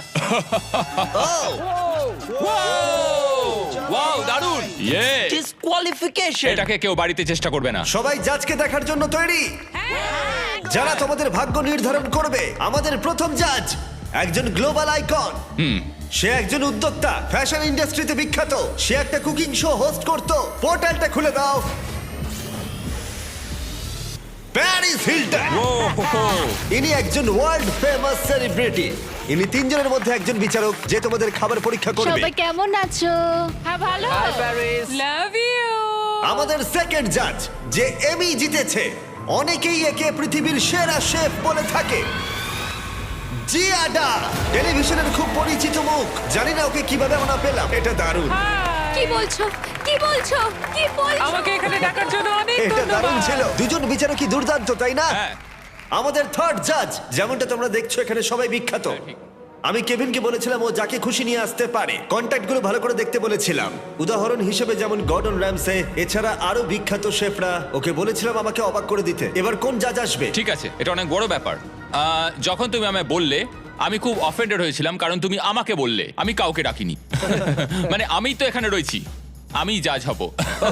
ওয়াও দারুণ, ইয়ে। ডিসকোয়ালিফিকেশন। এটাকে কেউ বাড়িতে চেষ্টা করবে না। সবাই জাজকে দেখার জন্য তৈরি? যারা তোমাদের ভাগ্য নির্ধারণ করবে। আমাদের প্রথম জাজ একজন গ্লোবাল আইকন। সে একজন উদ্যোক্তা, ফ্যাশন ইন্ডাস্ট্রিতে বিখ্যাত। সে একটা কুকিং শো হোস্ট করতো। পোর্টালটা খুলে দাও। Paris Hilton. ইনি একজন ওয়ার্ল্ড ফেমাস সেলিব্রিটি। ইনি 3 জনের মধ্যে একজন বিচারক যে তোমাদের খাবার পরীক্ষা করবে। সবাই কেমন আছো? হ্যাঁ ভালো। Love you. আমাদের সেকেন্ড জাজ যে এমি জিতেছে, অনেকেই একে পৃথিবীর সেরা শেফ বলে থাকে, জিয়াডা। টেলিভিশনের খুব পরিচিত মুখ। জানি না ওকে কিভাবে আমরা পেলাম। এটা দারুণ। কি বলছো? কি বলছো? কি বলছো? আমাকে এখানে ডাকার জন্য অনেক এটা দারুণ ধন্যবাদ। ছিল। দুজন বিচারকই দুর্দান্ত, তাই না? হ্যাঁ। আমাদের থার্ড জাজ, যেমনটা তোমরা দেখছো এখানে সবাই বিখ্যাত। আমি কেভিনকে বলেছিলাম ও যাকে খুশি নিয়ে আসতে পারে। কন্ট্যাক্টগুলো ভালো করে দেখতে বলেছিলাম। উদাহরণ হিসেবে যেমন গর্ডন র্যামসে, এছাড়া আরো বিখ্যাত শেফরা। ওকে বলেছিলাম আমাকে অবাক করে দিতে। এবার কোন জাজ আসবে? ঠিক আছে, এটা অনেক বড় ব্যাপার। যখন তুমি আমায় বললে আমি খুব অফেন্ডেড হয়েছিলাম, কারণ তুমি আমাকে বললে, আমি কাউকে ডাকিনি। মানে আমি তো এখানে রয়েছি, আমি জাজ হব।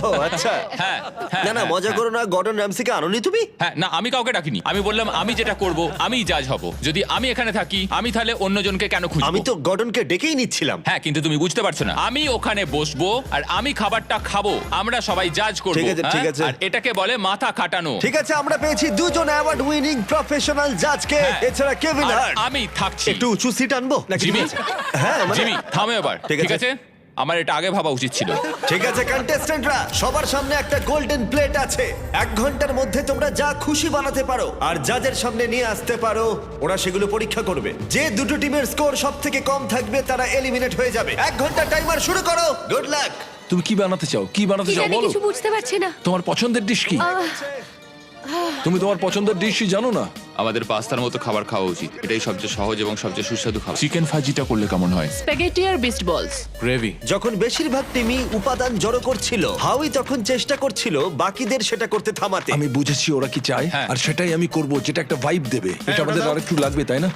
ও আচ্ছা। হ্যাঁ হ্যাঁ, না না, হ্যাঁ, মজা হ্যাঁ। করো না। গর্ডন র্যামসিকে আনোনি তুমি? হ্যাঁ না, আমি কাউকে ডাকিনি। আমি বললাম আমি যেটা করব আমি জাজ হব। যদি আমি এখানে থাকি, আমি তাহলে অন্যজনকে কেন খুঁজবো? আমি তো গর্ডনকে ডেকেই নিচ্ছিলাম। হ্যাঁ, কিন্তু তুমি বুঝতে পারছো না, আমি ওখানে বসবো আর আমি খাবারটা খাবো, আমরা সবাই জাজ করব। ঠিক আছে, ঠিক আছে। আর এটাকে বলে মাথা খাটানো। ঠিক আছে, আমরা পেয়েছি 2 জন অ্যাওয়ার্ড উইনিং প্রফেশনাল জাজকে। হ্যাঁ। এছাড়া কেভিন আর হার্ট। আমি থাকছি। একটু উঁচু সিট আনবো নাকি? জিমি, হ্যাঁ মানে- জিমি থামো এবার। ঠিক ঠিক আছে। আছে, আমার এটা আগে ভাবা উচিত ছিল। ঠিক আছে কন্টেস্ট্যান্টরা, সবার সামনে একটা গোল্ডেন প্লেট আছে। 1 ঘন্টার মধ্যে তোমরা যা খুশি বানাতে পারো আর জাজের সামনে নিয়ে আসতে পারো। ওরা সেগুলো পরীক্ষা করবে। যে দুটো টিমের স্কোর সব থেকে কম থাকবে তারা এলিমিনেট হয়ে যাবে। 1 ঘন্টা টাইমার শুরু করো। Good luck. তুমি কি বানাতে চাও? কি বানাতে কি চাও জানি, বলো? কিছু বুঝতে পারছি না। তোমার পছন্দের ডিশ কি? তুমি তোমার পছন্দের ডিশই জানো না? আমাদের পাস্তার মতো খাবার খাওয়া উচিত। এটাই সবচেয়ে সহজ এবং সবচেয়ে সুস্বাদু খাবার। চিকেন ফাজিটা করলে কেমন হয়? স্প্যাগেটি আর বিস্ট বলস। গ্রেভি। যখন বেশিরভাগ টিমই উপাদান জড়ো করছিল, হাউই তখন চেষ্টা করছিল বাকিদের সেটা করতে থামাতে। আমি বুঝেছি ওরা কি চায় হ্যাঁ। আর সেটাই আমি করব, যেটা একটা ভাইব দেবে। এটা আমাদের আরেকটু লাগবে, তাই না?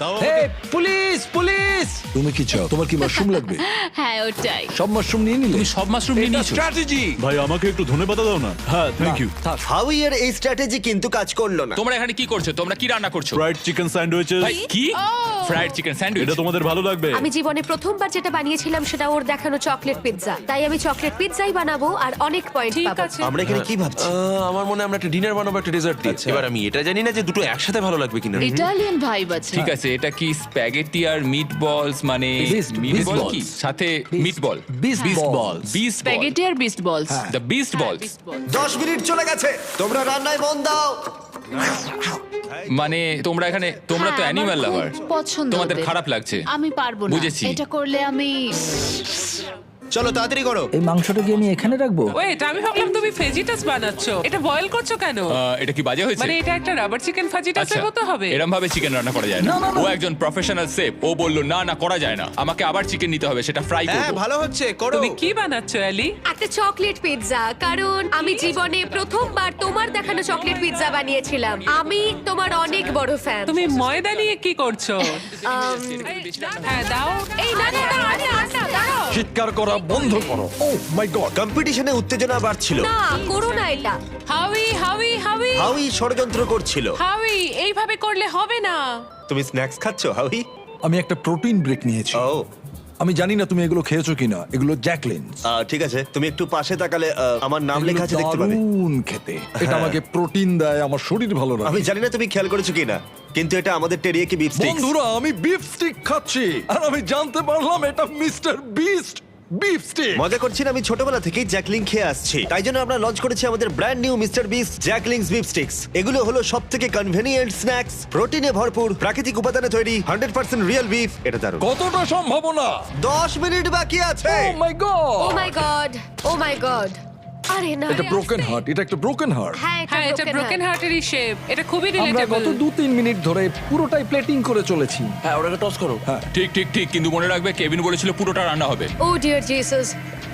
Police police! তুমি কি চাও? তোমার কি মাশরুম লাগবে? হ্যাঁ ওটাই। সব মাশরুম নিয়ে নিলে? তুমি সব মাশরুম নিয়ে নিয়েছো? স্ট্র্যাটেজি। ভাই আমাকে একটু ধনেপাতা দাও না। হ্যাঁ, থ্যাংক ইউ। থাক। হাউই এর এই স্ট্র্যাটেজি কিন্তু কাজ করলো না। তোমরা এখানে কি করছো? তোমরা কি রান্না করছো? Fried chicken sandwiches. ভাই কি? Fried chicken sandwich? এটা তোমাদের ভালো লাগবে? আমি জীবনে প্রথমবার যেটা বানিয়েছিলাম সেটা ওর দেখানো চকলেট পিৎজা। তাই আমি চকলেট পিৎজাই বানাবো আর অনেক পয়েন্ট ঠিক পাবো। আছে। আমরা এখানে কি ভাবছি? আমার মনে হয় আমরা একটা ডিনার বানাবো, একটা ডেজার্ট দিয়ে। এবার আমি এটা জানি না যে দুটো একসাথে ভালো লাগবে কিনা। ইটালিয়ান ভাইব আছে। ঠিক আছে, এটা কি স্প্যাগেটি আর মিটবলস মানে Beast মিটবল balls. কি সাথে মিটবল? বিস্ট বল। বিস্ট বল। স্প্যাগেটি আর বিস্ট বলস। দ্য বিস্ট বলস। 10 মিনিট চলে গেছে, তোমরা রান্নায় মন দাও। মানে তোমরা এখানে, তোমরা তো হ্যাঁ, আমার অ্যানিমাল খুব লাভার। পছন্দ তোমাদের ওদের। খারাপ লাগছে। আমি পারবো না। বুঝেছি। এটা করলে আমি চলো তাড়াতাড়ি করো। এই মাংসটা কি আমি এখানে রাখবো? ওয়েট, আমি ভাবলাম তুমি ফেজিটাস বানাচ্ছো। এটা বয়েল করছো কেন? এটা কি বাজে হয়েছে? মানে এটা একটা রাবার চিকেন ফাজিটাসের মতো হবে? এরম ভাবে চিকেন রান্না করা যায় না। ও একজন প্রফেশনাল শেফ, ও বলল না না করা যায় না, আমাকে আবার চিকেন নিতে হবে, সেটা ফ্রাই হ্যাঁ করব। ভালো হচ্ছে, করো। তুমি কি বানাচ্ছো এলি? একটা চকলেট পিৎজা, কারণ আমি জীবনে প্রথমবার তোমার দেখানো চকলেট পিৎজা বানিয়েছিলাম। আমি তোমার অনেক বড় ফ্যান। তুমি ময়দা নিয়ে কি করছো? হ্যাঁ দাও। এই না না না, আরে আটা দাঁড়াও। চিৎকার করা বন্ধ করো। ও মাই গড! কম্পিটিশনে উত্তেজনা বাড়ছিল। না করো না এটা। হাউই হাউই হাউই হাউই ষড়যন্ত্র করছিল। হাউই, এইভাবে করলে হবে না। তুমি স্ন্যাক্স খাচ্ছো হাউই? আমি একটা প্রোটিন ব্রেক নিয়েছি। ও আমি জানি না তুমি এগুলো খেয়েছো কিনা। এগুলো জ্যাকলিন। ঠিক আছে, তুমি একটু পাশে তাকালে আমার নাম লেখা আছে দেখতে পাবে। দারুণ খেতে। এটা আমাকে প্রোটিন দেয়, আমার শরীর ভালো রাখে। আমি জানি না তুমি খেয়াল করেছো কিনা, কিন্তু এটা আমাদের টেরিয়াকি বিফ স্টিক্স। বন্ধুরা, আমি বিফ স্টিক খাচ্ছি আর আমি জানতে পারলাম এটা মিস্টার বিস্ট বিফ স্টিক। মজা করছি না, আমি ছোটবেলা থেকেই জ্যাকলিং খেয়ে আসছি, তাই জন্য আমরা লঞ্চ করেছি আমাদের brand new mister beast Jack Link's beef sticks. এগুলো হলো সবথেকে কনভেনিয়েন্ট স্ন্যাক্স, প্রোটিনে ভরপুর, প্রাকৃতিক উপাদানে তৈরি, 100% রিয়েল বিফ। এটা দারুণ। কতটা সম্ভাবনা? 10 মিনিট বাকি আছে। ও মাই গড! ও মাই গড, ও মাই গড। আরে না, এটা ব্রোকেন হার্ট। এটা একটা ব্রোকেন হার্ট। হ্যাঁ হ্যাঁ, এটা ব্রোকেন হার্টেরই শেপ। এটা খুবই আমরা রিলেটেবল। গত 2-3 মিনিট ধরে পুরোটাই প্লেটিং করে চলেছি। হ্যাঁ ওটাকে টস করো। ঠিক ঠিক ঠিক, কিন্তু মনে রাখবে কেভিন বলেছিল পুরোটা রান্না হবে। ও ডিয়ার জিসাস।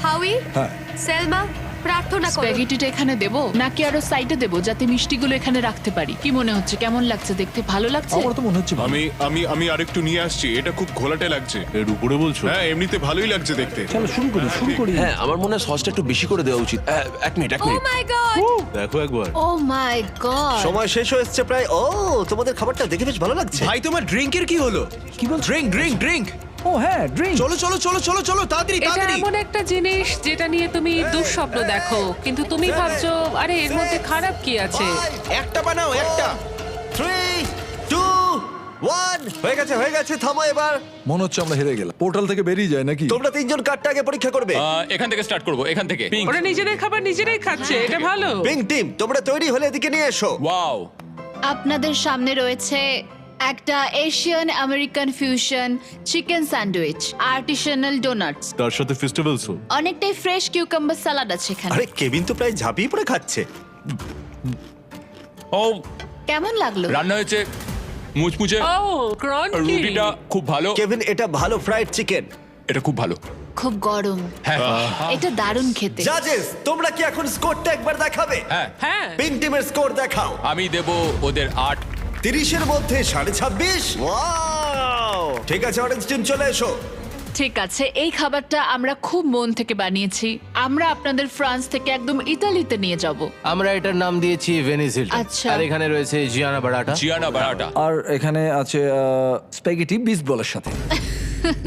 হাউই, হ্যাঁ। সেলমা, প্রার্থনা করো। স্প্যাগেটিটা এখানে দেবো নাকি আরো সাইডে দেবো, যাতে মিষ্টিগুলো এখানে রাখতে পারি? কি মনে হচ্ছে, কেমন লাগছে দেখতে? ভালো লাগছে? আমার তো মনে হচ্ছে ভালো। আমি আমি আমি আরেকটু নিয়ে আসছি, এটা খুব ঘোলাটে লাগছে। এর উপরে বলছো? হ্যাঁ এমনিতে ভালোই লাগছে দেখতে। চলো শুরু করি, শুরু করি। হ্যাঁ আমার মনে হয় সসটা একটু বেশি করে দেওয়া উচিত। এক মিনিট ও মাই গড, দেখো একবার। ও মাই গড। সময় শেষ হয়ে এসছে প্রায়। ও তোমাদের খাবারটা দেখে বেশ ভালো লাগছে। ভাই তোমার ড্রিঙ্কের কি হলো? কি বল? Drink drink drink. ও হ্যাঁ, ড্রিঙ্ক। চলো চলো চলো চলো চলো তাড়াতাড়ি এটা তাড়াতাড়ি। এমন একটা জিনিস যেটা নিয়ে তুমি দুঃস্বপ্ন দেখো, কিন্তু তুমি ভাবছো আরে এর মধ্যে খারাপ কি আছে? একটা বানাও একটা। 3, 2, 1 হয়ে গেছে হয়ে গেছে, থামো এবার। মনে হচ্ছে আমরা হেরে গেলাম। পোর্টাল থেকে বেরিয়ে যায় নাকি? তোমরা তিনজন কার্ডটা আগে পরীক্ষা করবে। এখান থেকে স্টার্ট করব, এখান থেকে। পিঙ্ক। ওরা নিজেদের খাবার নিজেরাই খাচ্ছে, এটা ভালো। পিঙ্ক টিম, তোমরা তৈরি হলে এদিকে নিয়ে এসো। ওয়াও, আপনাদের সামনে রয়েছে একটা Asian American fusion chicken sandwich, artisanal donuts, তার সাথে ফেস্টিভ্যালসও। অনেকটাই ফ্রেশ কিউকাম্বার সালাড আছে এখানে। আরে কেভিন তো প্রায় ঝাঁপিয়ে পড়ে খাচ্ছে। ও কেমন লাগলো? রান্না হয়েছে মুচমুচে, ও ক্রঞ্চি। রুটিটা খুব ভালো, কেভিন, এটা ভালো ফ্রাইড চিকেন। এটা খুব ভালো। খুব গরম। হ্যাঁ এটা দারুণ খেতে। জাজেস, তোমরা কি এখন স্কোরটা একবার দেখাবে? হ্যাঁ, হ্যাঁ পিঙ্ক টিমের স্কোর দেখাও। আমি দেব ওদের 8। 30-এর মধ্যে 26.5। ওয়াও! ঠিক আছে, অরেঞ্জ টিম চলে এসো। ঠিক আছে, এই খাবারটা আমরা খুব মন থেকে বানিয়েছি। আমরা আপনাদের ফ্রান্স থেকে একদম ইতালিতে নিয়ে যাব। আমরা এটার নাম দিয়েছি ভেনিস হিলটন। আচ্ছা। আর এখানে রয়েছে জিয়ানা বারাটা। জিয়ানা বারাটা। আর এখানে আছে স্প্যাগেটি বিস্ট বলের সাথে।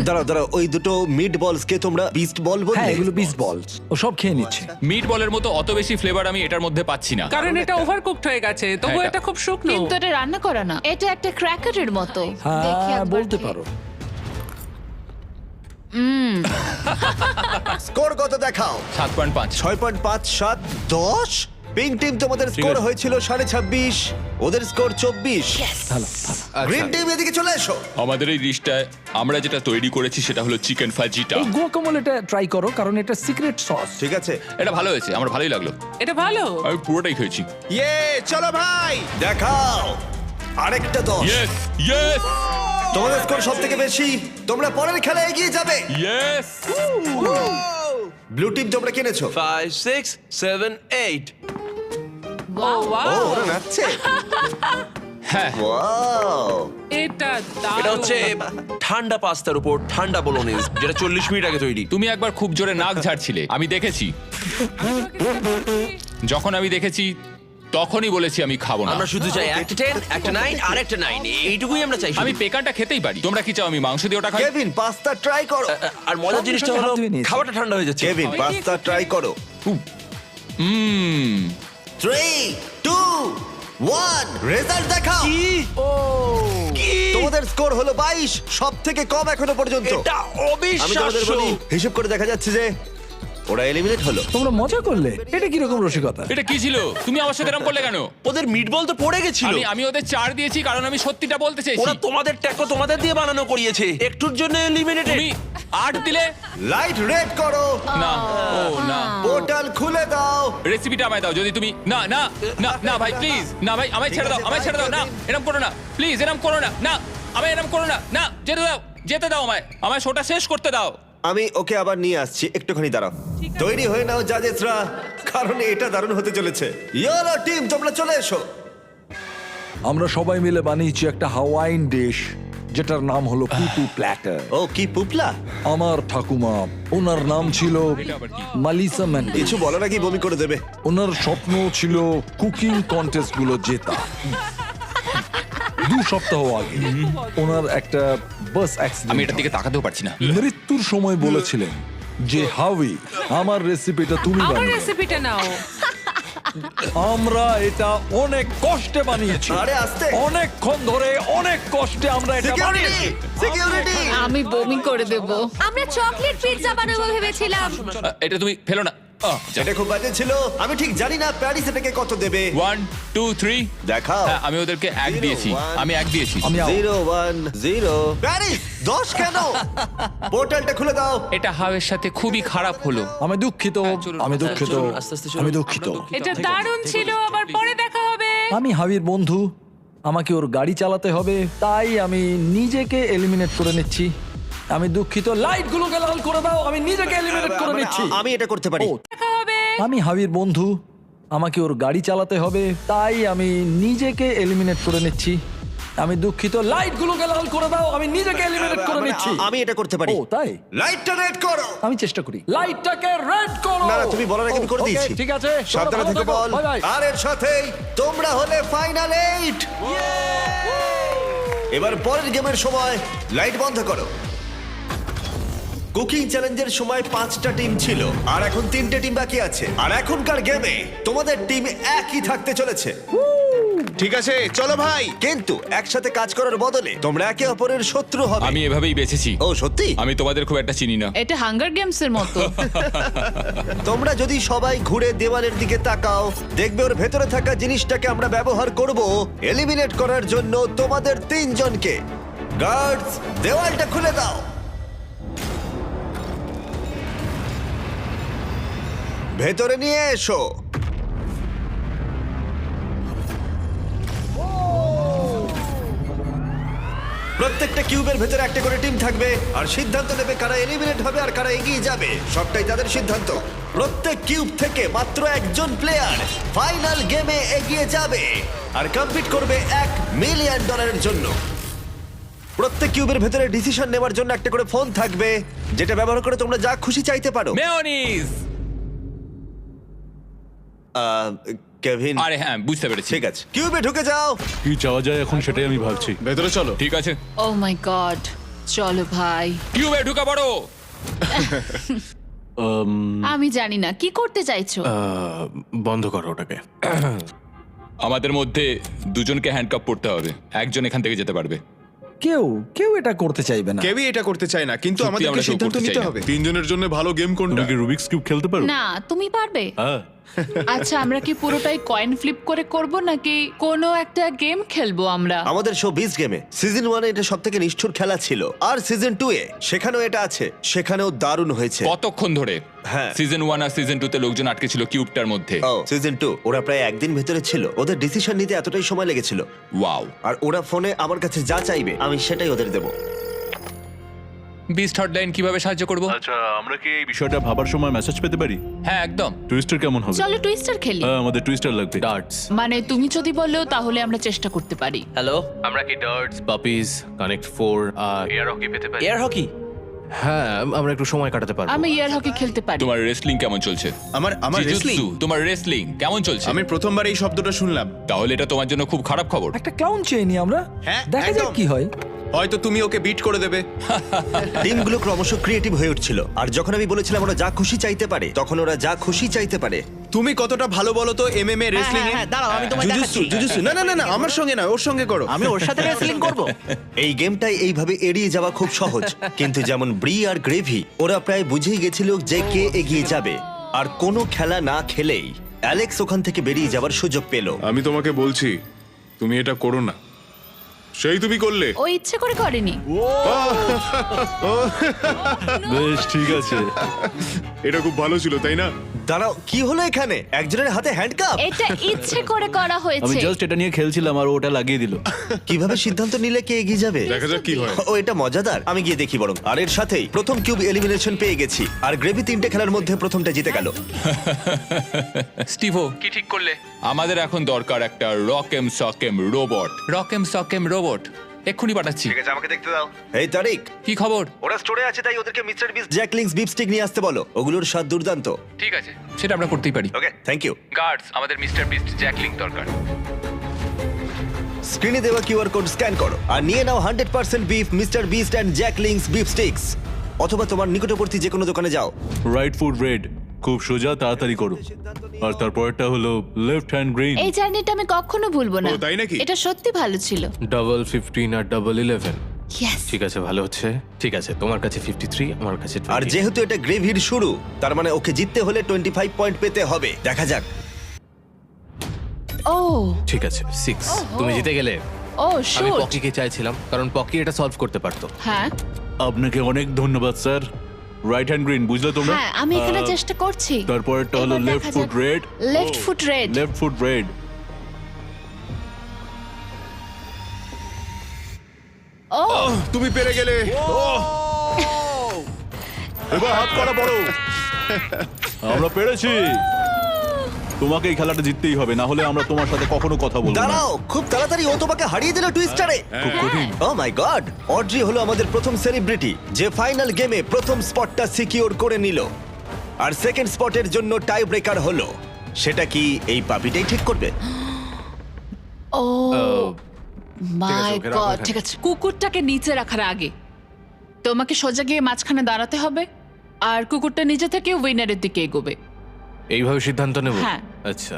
দাঁড়াও দাঁড়াও, ওই দুটো মিট বলস কে তোমরা বিস্ট বল বললে? হ্যাঁ, এগুলো বিস্ট বলস। ও সব খেয়ে নিচ্ছে। মিট বলের মতো অত বেশি ফ্লেভার আমি এটার মধ্যে পাচ্ছি না। কারণ এটা ওভারকুকড হয়ে গেছে, তবু হ্যাঁ, এটা খুব শুকনো। কিন্তু এটা রান্না করা না, এটা একটা ক্র্যাকারের মতো। দেখি হ্যাঁ, একবার বলতে খেয়ে। পারো। স্কোর কত দেখাও? 7.5। 6.5, 7, 10। পিঙ্ক টিম, তোমাদের স্কোর আছে। হয়েছিল 26.5, ওদের স্কোর 24। ভালো। গ্রিন টিম, এদিকে চলে এসো। আমাদের এই ডিশটায় আমরা যেটা তৈরি করেছি সেটা হলো চিকেন ফাজিটা। এই গুয়াকামোলেটা ট্রাই করো, কারণ এটা সিক্রেট সস। ঠিক আছে, এটা ভালো হয়েছে, আমার ভালোই লাগলো। এটা ভালো। আমি পুরোটাই খেয়েছি। ইয়ে চলো ভাই। দেখাও। আরেকটা 10। ইয়েস ইয়েস তোমাদের স্কোর সব থেকে বেশি, তোমরা পরের খেলায় এগিয়ে যাবে। ইয়েস ব্লু টিম তোমরা কিনেছো। 5 6 7 8 ও ওয়াও, ওরা নাচছে। হ্যাঁ ওয়াও, এটা এটা হচ্ছে দারুণ। ঠান্ডা পাস্তার উপর ঠান্ডা বোলোনিজ, যেটা 40 মিনিট আগে তৈরি। তুমি একবার খুব জোরে নাক ঝাড়ছিলে, আমি দেখেছি। যখন আমি দেখেছি তখনই বলেছি আমি খাবো না। আমরা শুধু চাই একটা 10 একটা 9 আর একটা 9, এইটুকুই আমরা চাই। আমি পেকারটা খেতেই পারি। তোমরা কি চাও আমি মাংস দিয়ে ওটা খাই? কেভিন পাস্তা ট্রাই করো। আর মজার জিনিসটা সঙ্গে হলো হাত ধুয়ে নিয়েছি। খাবারটা ঠান্ডা হয়ে যাচ্ছে। কেভিন পাস্তা ট্রাই করো। হুম 3 2 1 রেজাল্ট দেখাও। কি? তোমাদের স্কোর হলো 22, সব থেকে কম এখনো পর্যন্ত। এটা আমি তোমাদের অবিশ্বাস্য। বলি, হিসেব করে দেখা যাচ্ছে যে ওরা এলিমিনেট হলো। তোমরা মজা করলে, এটা কিরকম রসিকতা? এটা কি ছিল? তুমি আমার সাথে এরকম করলে কেন? ওদের মিটবল তো পড়ে গেছিল। আমি ওদের 4 দিয়েছি কারণ আমি সত্যিটা বলতে চাইছি। ওরা তোমাদের ট্যাকো তোমাদের দিয়ে বানানো করিয়েছে, একটুর জন্য এলিমিনেটেড। তুমি 8 দিলে লাইট রেড করো, না। ও না, পোর্টাল খুলে দাও। রেসিপিটা আমায় দাও। যদি তুমি না না না না ভাই প্লিজ, না ভাই আমায় ছেড়ে দাও, আমায় ছেড়ে দাও। না এরকম করো না প্লিজ, এরকম করো না। না আমায় এরকম করো না। না যেতে দাও আমায় শোটা শেষ করতে দাও। আমি ওকে আবার নিয়ে আসছি, একটুখানি দাঁড়াও। তৈরি হয়ে নাও জাজেসরা, কারণ এটা দারুণ হতে চলেছে। ইয়েলো টিম তোমরা চলে এসো। আমরা সবাই মিলে বানিয়েছি একটা হাওয়াইন ডিশ, যেটার নাম হলো পুপু প্ল্যাটার। ও কি পুপলা? আমার ঠাকুমা, ওনার নাম ছিল মালিসা ম্যান্ডেল। কিছু বলো নাকি বমি করে দেবে। ওনার স্বপ্ন ছিল কুকিং কন্টেস্ট গুলো জেতা। 2 সপ্তাহ আগে ওনার একটা বাস আমি অ্যাক্সিডেন্ট, এটার দিকে তাকাতেও পারছি না। মৃত্যুর সময় বলেছিলেন যে হাউই, আমার রেসিপিটা তুমি আমার বানিও। রেসিপিটা নাও। আমরা এটা অনেক কষ্টে বানিয়েছি, আরে আস্তে। অনেকক্ষণ ধরে অনেক কষ্টে আমরা এটা সিকিউরিটি বানিয়েছি। সিকিউরিটি। আমি বমি করে দেব। আমরা চকলেট পিৎজা বানাবো ভেবেছিলাম। এটা তুমি ফেলো না। এটা খুব বাজে ছিল। আমি ঠিক জানি না প্যারিস এটাকে কত দেবে। 1 2 3 দেখাও। হ্যাঁ আমি ওদেরকে 1 দিয়েছি। আমি 1 দিয়েছি। আমি out। 0 1 0 প্যারিস 10 কেন? পোর্টালটা খুলে দাও। এটা হাওয়ের সাথে খুবই খারাপ হলো। আমি দুঃখিত, চলুন, আমি দুঃখিত, চলুন, আস্তে আস্তে চলুন। আমি দুঃখিত। এটা দারুণ ছিল, আবার পরে দেখা হবে। আমি হাবির বন্ধু, আমাকে ওর গাড়ি চালাতে হবে, তাই আমি নিজেকে এলিমিনেট করে নিচ্ছি। আমি দুঃখিত, লাইটগুলোকে লাল করে দাও, আমি নিজেকে এলিমিনেট করে নিচ্ছি। আমি এটা করতে পারি। ও, দেখা হবে। আমি হাবির বন্ধু, আমাকে ওর গাড়ি চালাতে হবে, তাই আমি নিজেকে এলিমিনেট করে নিচ্ছি। আমি দুঃখিত, লাইটগুলোকে লাল করে দাও, আমি নিজেকে এলিমিনেট করে নিচ্ছি। আমি এটা করতে পারি। ও তাই, লাইটটা রেড করো। আমি চেষ্টা করি। লাইটটাকে রেড করো। না না, তুমি বলার আগে আমি করে ওকে, দিয়েছি। ঠিক আছে, সাবধানে থেকে বল। Bye bye. আর এর সাথেই তোমরা হলে ফাইনাল 8। এবার পরের গেমের সময় লাইট বন্ধ করো। কুকিং চ্যালেঞ্জের সময় 5টা টিম ছিল, আর এখন 3টে টিম বাকি আছে। আর এখনকার গেমে তোমাদের টিম একই থাকতে চলেছে, ঠিক আছে চলো ভাই। কিন্তু একসাথে কাজ করার বদলে তোমরা একে অপরের শত্রু হবে। আমি এভাবেই বেঁচেছি। ও সত্যি? আমি তোমাদের খুব একটা চিনি না। এটা হাঙ্গার গেমস এর মতো। তোমরা যদি সবাই ঘুরে দেওয়ালের দিকে তাকাও, দেখবে ওর ভেতরে থাকা জিনিসটাকে আমরা ব্যবহার করব এলিমিনেট করার জন্য তোমাদের 3 জনকে। গার্ডস, দেওয়ালটা খুলে দাও। ভেতরে নিয়ে এসো। প্রত্যেকটা কিউবের ভেতরে একটা করে টিম থাকবে, আর সিদ্ধান্ত নেবে কারা এলিমিনেট হবে আর কারা এগিয়ে যাবে। সবটাই তাদের সিদ্ধান্ত। প্রত্যেক কিউব থেকে মাত্র একজন প্লেয়ার ফাইনাল গেমে এগিয়ে যাবে আর কম্পিট করবে $1 মিলিয়ন জন্য। প্রত্যেক কিউবের ভেতরে ডিসিশন নেওয়ার জন্য একটা করে ফোন থাকবে, যেটা ব্যবহার করে তোমরা যা খুশি চাইতে পারো। মেয়োনিজ। কেভিন, আরে হ্যাঁ বুঝতে পেরেছি। ঠিক আছে, কিউবে ঢুকে যাও। কি চাওয়া যায় এখন সেটাই আমি ভাবছি। ভেতরে চলো। ঠিক আছে, ও মাই গড, চলো ভাই। কিউবে ঢুকে পড়ো। আমি জানি না কি করতে চাইছো। বন্ধ করো ওটাকে। আমাদের মধ্যে 2জনকে হ্যান্ডকাপ পড়তে হবে, একজন এখান থেকে যেতে পারবে। কেউ এটা করতে চাইবে না। কেউই এটা করতে চায় না, কিন্তু সত্যি আমাদেরকে আমরা কেউ সিদ্ধান্ত করতে নিতে চাই না। হবে। 3 জনের জন্য ভালো গেম তুমি কোনটা? কি রুবিক্স কিউব খেলতে পারো? না, তুমি পারবে। হ্যাঁ আচ্ছা আমরা কি পুরোটাই কয়েন ফ্লিপ করে করব নাকি কোনো একটা গেম খেলবো আমরা? আমাদের শো বিস্ট গেমে সিজন 1 এটা সবথেকে নিষ্ঠুর খেলা ছিল, আর সিজন 2 এ সেখানেও এটা আছে, সেখানেও দারুণ হয়েছে। কতক্ষণ ধরে? হ্যাঁ। সিজন 1 আর সিজন 2 তে লোকজন আটকে ছিল কিউবটার মধ্যে। ও সিজন 2 ওরা প্রায় একদিন ভেতরে ছিল, ওদের ডিসিশন নিতে এতটাই সময় লেগেছিল। ওয়াও। আর ওরা ফোনে আমার কাছে যা চাইবে আমি সেটাই ওদের দেবো। বিস্ট হটলাইন কিভাবে সাহায্য করব? আচ্ছা আমরা কি এই বিষয়টা ভাবার সময় মেসেজ পেতে পারি? হ্যাঁ একদম। টুইস্টার কেমন হবে? চলো টুইস্টার খেলি। হ্যাঁ আমাদের টুইস্টার লাগবে। ডার্টস। মানে তুমি যদি বলো তাহলে আমরা চেষ্টা করতে পারি। হ্যালো, আমরা কি ডার্টস, পাপিজ, কানেক্ট 4 আর এয়ার হকি পেতে পারি? Air hockey? হ্যাঁ, আমরা একটু সময় কাটাতে পারবো। আমি এয়ার হকি খেলতে পারি। তোমার রেসলিং কেমন চলছে? আমার wrestling? জিজুৎসু, তোমার রেসলিং কেমন চলছে? আমি প্রথমবার এই শব্দটা শুনলাম। তাহলে এটা তোমার জন্য খুব খারাপ খবর। একটা ক্লাউন চেয়ে নি আমরা, হ্যাঁ, দেখা যাক একদম। কি হয়। হয়তো তুমি ওকে বিট করে দেবে। টিমগুলো ক্রমশ ক্রিয়েটিভ হয়ে উঠছিল, আর যখন আমি বলেছিলাম ওরা যা খুশি চাইতে পারে তখন ওরা যা খুশি চাইতে পারে। তুমি কতটা ভালো বলো তো এমএমএ রেসলিং এ? দাঁড়াও আমি তোমায় জুজুৎসু, দেখাচ্ছি। জুজুৎসু। না না না না, আমার সঙ্গে না, ওর সঙ্গে করো। আমি ওর সাথে রেসলিং করব। এই গেমটাই এইভাবে এড়িয়ে যাওয়া খুব সহজ, কিন্তু যেমন ব্রি আর গ্রেভি ওরা প্রায় বুঝেই গেছিল যে কে এগিয়ে যাবে, আর কোনো খেলা না খেলেই অ্যালেক্স ওখান থেকে বেরিয়ে যাওয়ার সুযোগ পেল। আমি তোমাকে বলছি তুমি এটা করো না, সেই তুমি করলে। ও ইচ্ছে করে করেনি। বেশ ঠিক আছে। এটা খুব ভালো ছিল তাই না? দাঁড়াও, কি হলো এখানে? একজনের হাতে হ্যান্ডকাপ। এটা ইচ্ছে করে করা আমি হয়েছে। জাস্ট এটা নিয়ে খেলছিলাম আর ওটা লাগিয়ে দিল। কিভাবে সিদ্ধান্ত নিলে কে এগিয়ে যাবে? দেখা যাক কি হয়। ও এটা মজাদার, আমি গিয়ে দেখি বরং। আর এর সাথেই প্রথম কিউব এলিমিনেশন পেয়ে গেছি, আর গ্রেভি 3টে খেলার মধ্যে প্রথমটা জিতে গেল। স্টিভো কি ঠিক করলে? আমাদের এখন দরকার একটা রকেম সকেম রোবট। রকেম সকেম রোবট এক্ষুনি পাঠাচ্ছি। ঠিক আছে, আমাকে দেখতে দাও। এই তারিক, কি খবর? ওরা স্টোরে আছে, তাই ওদেরকে mister beast Jack Link's beef stick নিয়ে আসতে বলো, ওগুলোর স্বাদ দুর্দান্ত। ঠিক আছে, সেটা আমরা করতেই পারি। Okay, thank you. গার্ডস, আমাদের মিস্টার বিস্ট জ্যাকলিং দরকার। স্ক্রিনে দেওয়া কিউআর কোড স্ক্যান করো আর নিয়ে নাও 100% beef mister Beast and Jack Link's beef sticks, অথবা তোমার নিকটবর্তী যে কোনো দোকানে যাও। রাইট ফুট রেড, খুব সোজা, তাড়াতাড়ি করো। আর তারপরটা হলো লেফট হ্যান্ড গ্রিন। এই জার্নিটা আমি কখনো ভুলবো না। ও, তাই নাকি? এটা সত্যি ভালো ছিল। ডাবল 15 আর ডাবল 11। ইয়েস। ঠিক আছে, ভালো হচ্ছে। ঠিক আছে, তোমার কাছে 53, আমার কাছে 20। আর যেহেতু এটা গ্রেভির শুরু, তার মানে ওকে জিততে হলে 25 পয়েন্ট পেতে হবে। দেখা যাক। ও ঠিক আছে, 6। তুমি জিতে গেলে। ও আমি শুট। পকিকে চাইছিলাম কারণ পকি এটা সলভ করতে পারতো। হ্যাঁ আপনাকে অনেক ধন্যবাদ স্যার। রাইট হ্যান্ড গ্রিন, বুঝলে তোমরা? হ্যাঁ আমি এখানে চেষ্টা করছি। তারপরটা হলো এবার লেফট দেখা ফুট যাক। Red. Left foot red. Left foot red. ও তুমি পেরে গেলে। এবার হাত করা বড়। আমরা পেরেছি। তোমাকে এই খেলাটা জিততেই হবে, না হলে আমরা তোমার সাথে কখনো কথা বলবো না। দাঁড়াও, খুব তাড়াতাড়ি ও তোমাকে হারিয়ে দিল টুইস্টারে। খুব কঠিন। ও মাই গড, অড্রি হলো আমাদের প্রথম সেলিব্রিটি যে ফাইনাল গেমে প্রথম স্পটটা সিকিউর করে নিল। আর সেকেন্ড স্পটের জন্য টাই ব্রেকার হলো। সেটা কি এই পাপিটাই ঠিক করবে? ও মাই ওকে রাখো গড। এখানে। ঠিক আছে, কুকুরটাকে নিচে রাখার আগে তোমাকে সোজা গিয়ে মাঝখানে দাঁড়াতে হবে, আর কুকুরটা নিচে থেকে উইনারের দিকে এগোবে। এইভাবে সিদ্ধান্ত নেব? হ্যাঁ। আচ্ছা।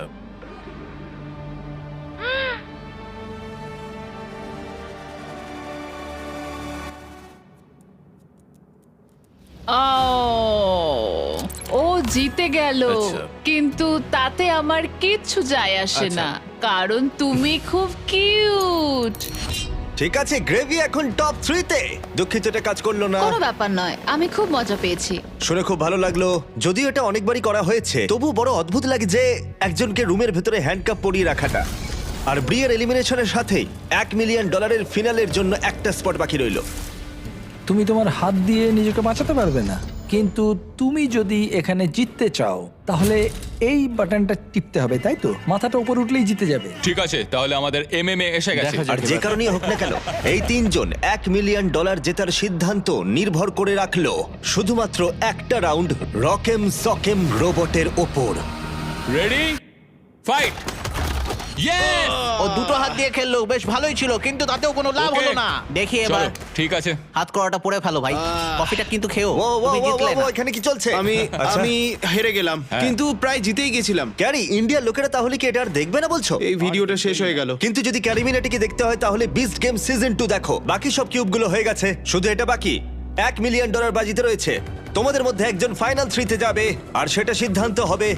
ও জিতে গেল, আচ্ছা। কিন্তু তাতে আমার কিচ্ছু যায় আসে আচ্ছা। না, কারণ তুমি খুব কিউট। ঠিক আছে, গ্রেভি এখন টপ 3 তে। দুঃখিত এটা কাজ করলো না। কোনো ব্যাপার নয়, আমি খুব মজা পেয়েছি। শুনে খুব ভালো লাগলো। যদিও এটা অনেকবারই করা হয়েছে, তবু বড় অদ্ভুত লাগে যে একজনকে রুমের ভেতরে হ্যান্ডকাপ পরিয়ে রাখাটা। আর ব্রিয়ার এলিমিনেশনের সাথেই $1 মিলিয়ন ফিনালের জন্য একটা স্পট বাকি রইল। তুমি তোমার হাত দিয়ে নিজেকে বাঁচাতে পারবে না, কিন্তু তুমি যদি এখানে জিততে চাও তাহলে এই বাটনটা টিপতে হবে, তাই তো? মাথাটা উপর উঠলেই জিতে যাবে। ঠিক আছে, তাহলে আমাদের এমএমএ এসে গেছে। দেখা যাক। আর যে কারণেই হোক না কেন, এই তিনজন $1 মিলিয়ন জেতার সিদ্ধান্ত নির্ভর করে রাখলো শুধুমাত্র একটা রাউন্ড রকেম সকেম রোবটের ওপর। Ready, fight. ইয়েস! ও দুটো হাত দিয়ে খেললো, বেশ ভালোই ছিল, কিন্তু তাতেও কোনো লাভ Okay. হলো না। দেখি এবার ঠিক আছে। হাত করাটা পরে ফেলো ভাই। কফিটা কিন্তু খেও। ও ও তুমি ও, জিতলে ও, না। এখানে কি চলছে? আচ্ছা। আমি হেরে গেলাম, কিন্তু প্রায় জিতেই গেছিলাম। ক্যারি, ইন্ডিয়ার লোকেরা তাহলে কি এটা আর দেখবে না বলছো? এই ভিডিওটা শেষ হয়ে গেল। কিন্তু যদি ক্যারিমিনাটিকে দেখতে হয় তাহলে বিস্ট গেম সিজন 2 দেখো। বাকি সব কিউবগুলো হয়ে গেছে, শুধু এটা বাকি। $1 মিলিয়ন বাজিতে রয়েছে। তোমাদের মধ্যে একজন ফাইনাল 3 তে যাবে, আর সেটা সিদ্ধান্ত হবে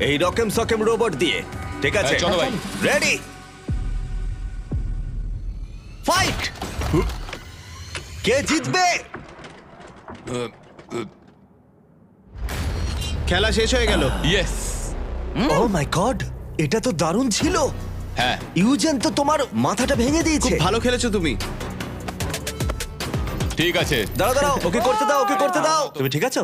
এই রকম সকেম রোবট দিয়ে। ঠিক আছে, হ্যাঁ, চলো ভাই। Ready, fight. কে জিতবে? খেলা শেষ হয়ে গেল। ইয়েস। ও মাই গড, এটা তো দারুণ ছিল। হ্যাঁ, ইউজেন তো তোমার মাথাটা ভেঙে দিয়েছে। ভালো খেলেছো তুমি। ঠিক আছে। দাঁড়াও দাঁড়াও, ওকে করতে দাও, ওকে করতে দাও। তুমি ঠিক আছো?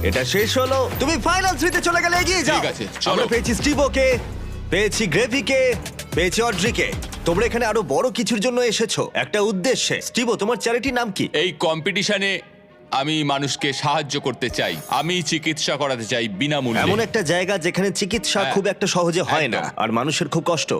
এটা শেষ হলো, তুমি ফাইনাল 3 তে চলে গেলে, এগিয়ে যাও। ঠিক আছে, চলো। আমরা পেয়েছি স্টিভোকে, পেয়েছি গ্রেভিকে, পেয়েছি অড্রিকে। তোমরা এখানে আরো বড় কিছুর জন্য এসেছো, একটা উদ্দেশ্যে। স্টিভো, তোমার চ্যারিটির নাম কি? এই কম্পিটিশনে আমি মানুষকে সাহায্য করতে চাই। আমি চিকিৎসা করাতে চাই এমন বিনামূল্যে। একটা জায়গা যেখানে চিকিৎসা হ্যাঁ, খুব একটা সহজে হয় না, একদম। আর মানুষের খুব কষ্ট।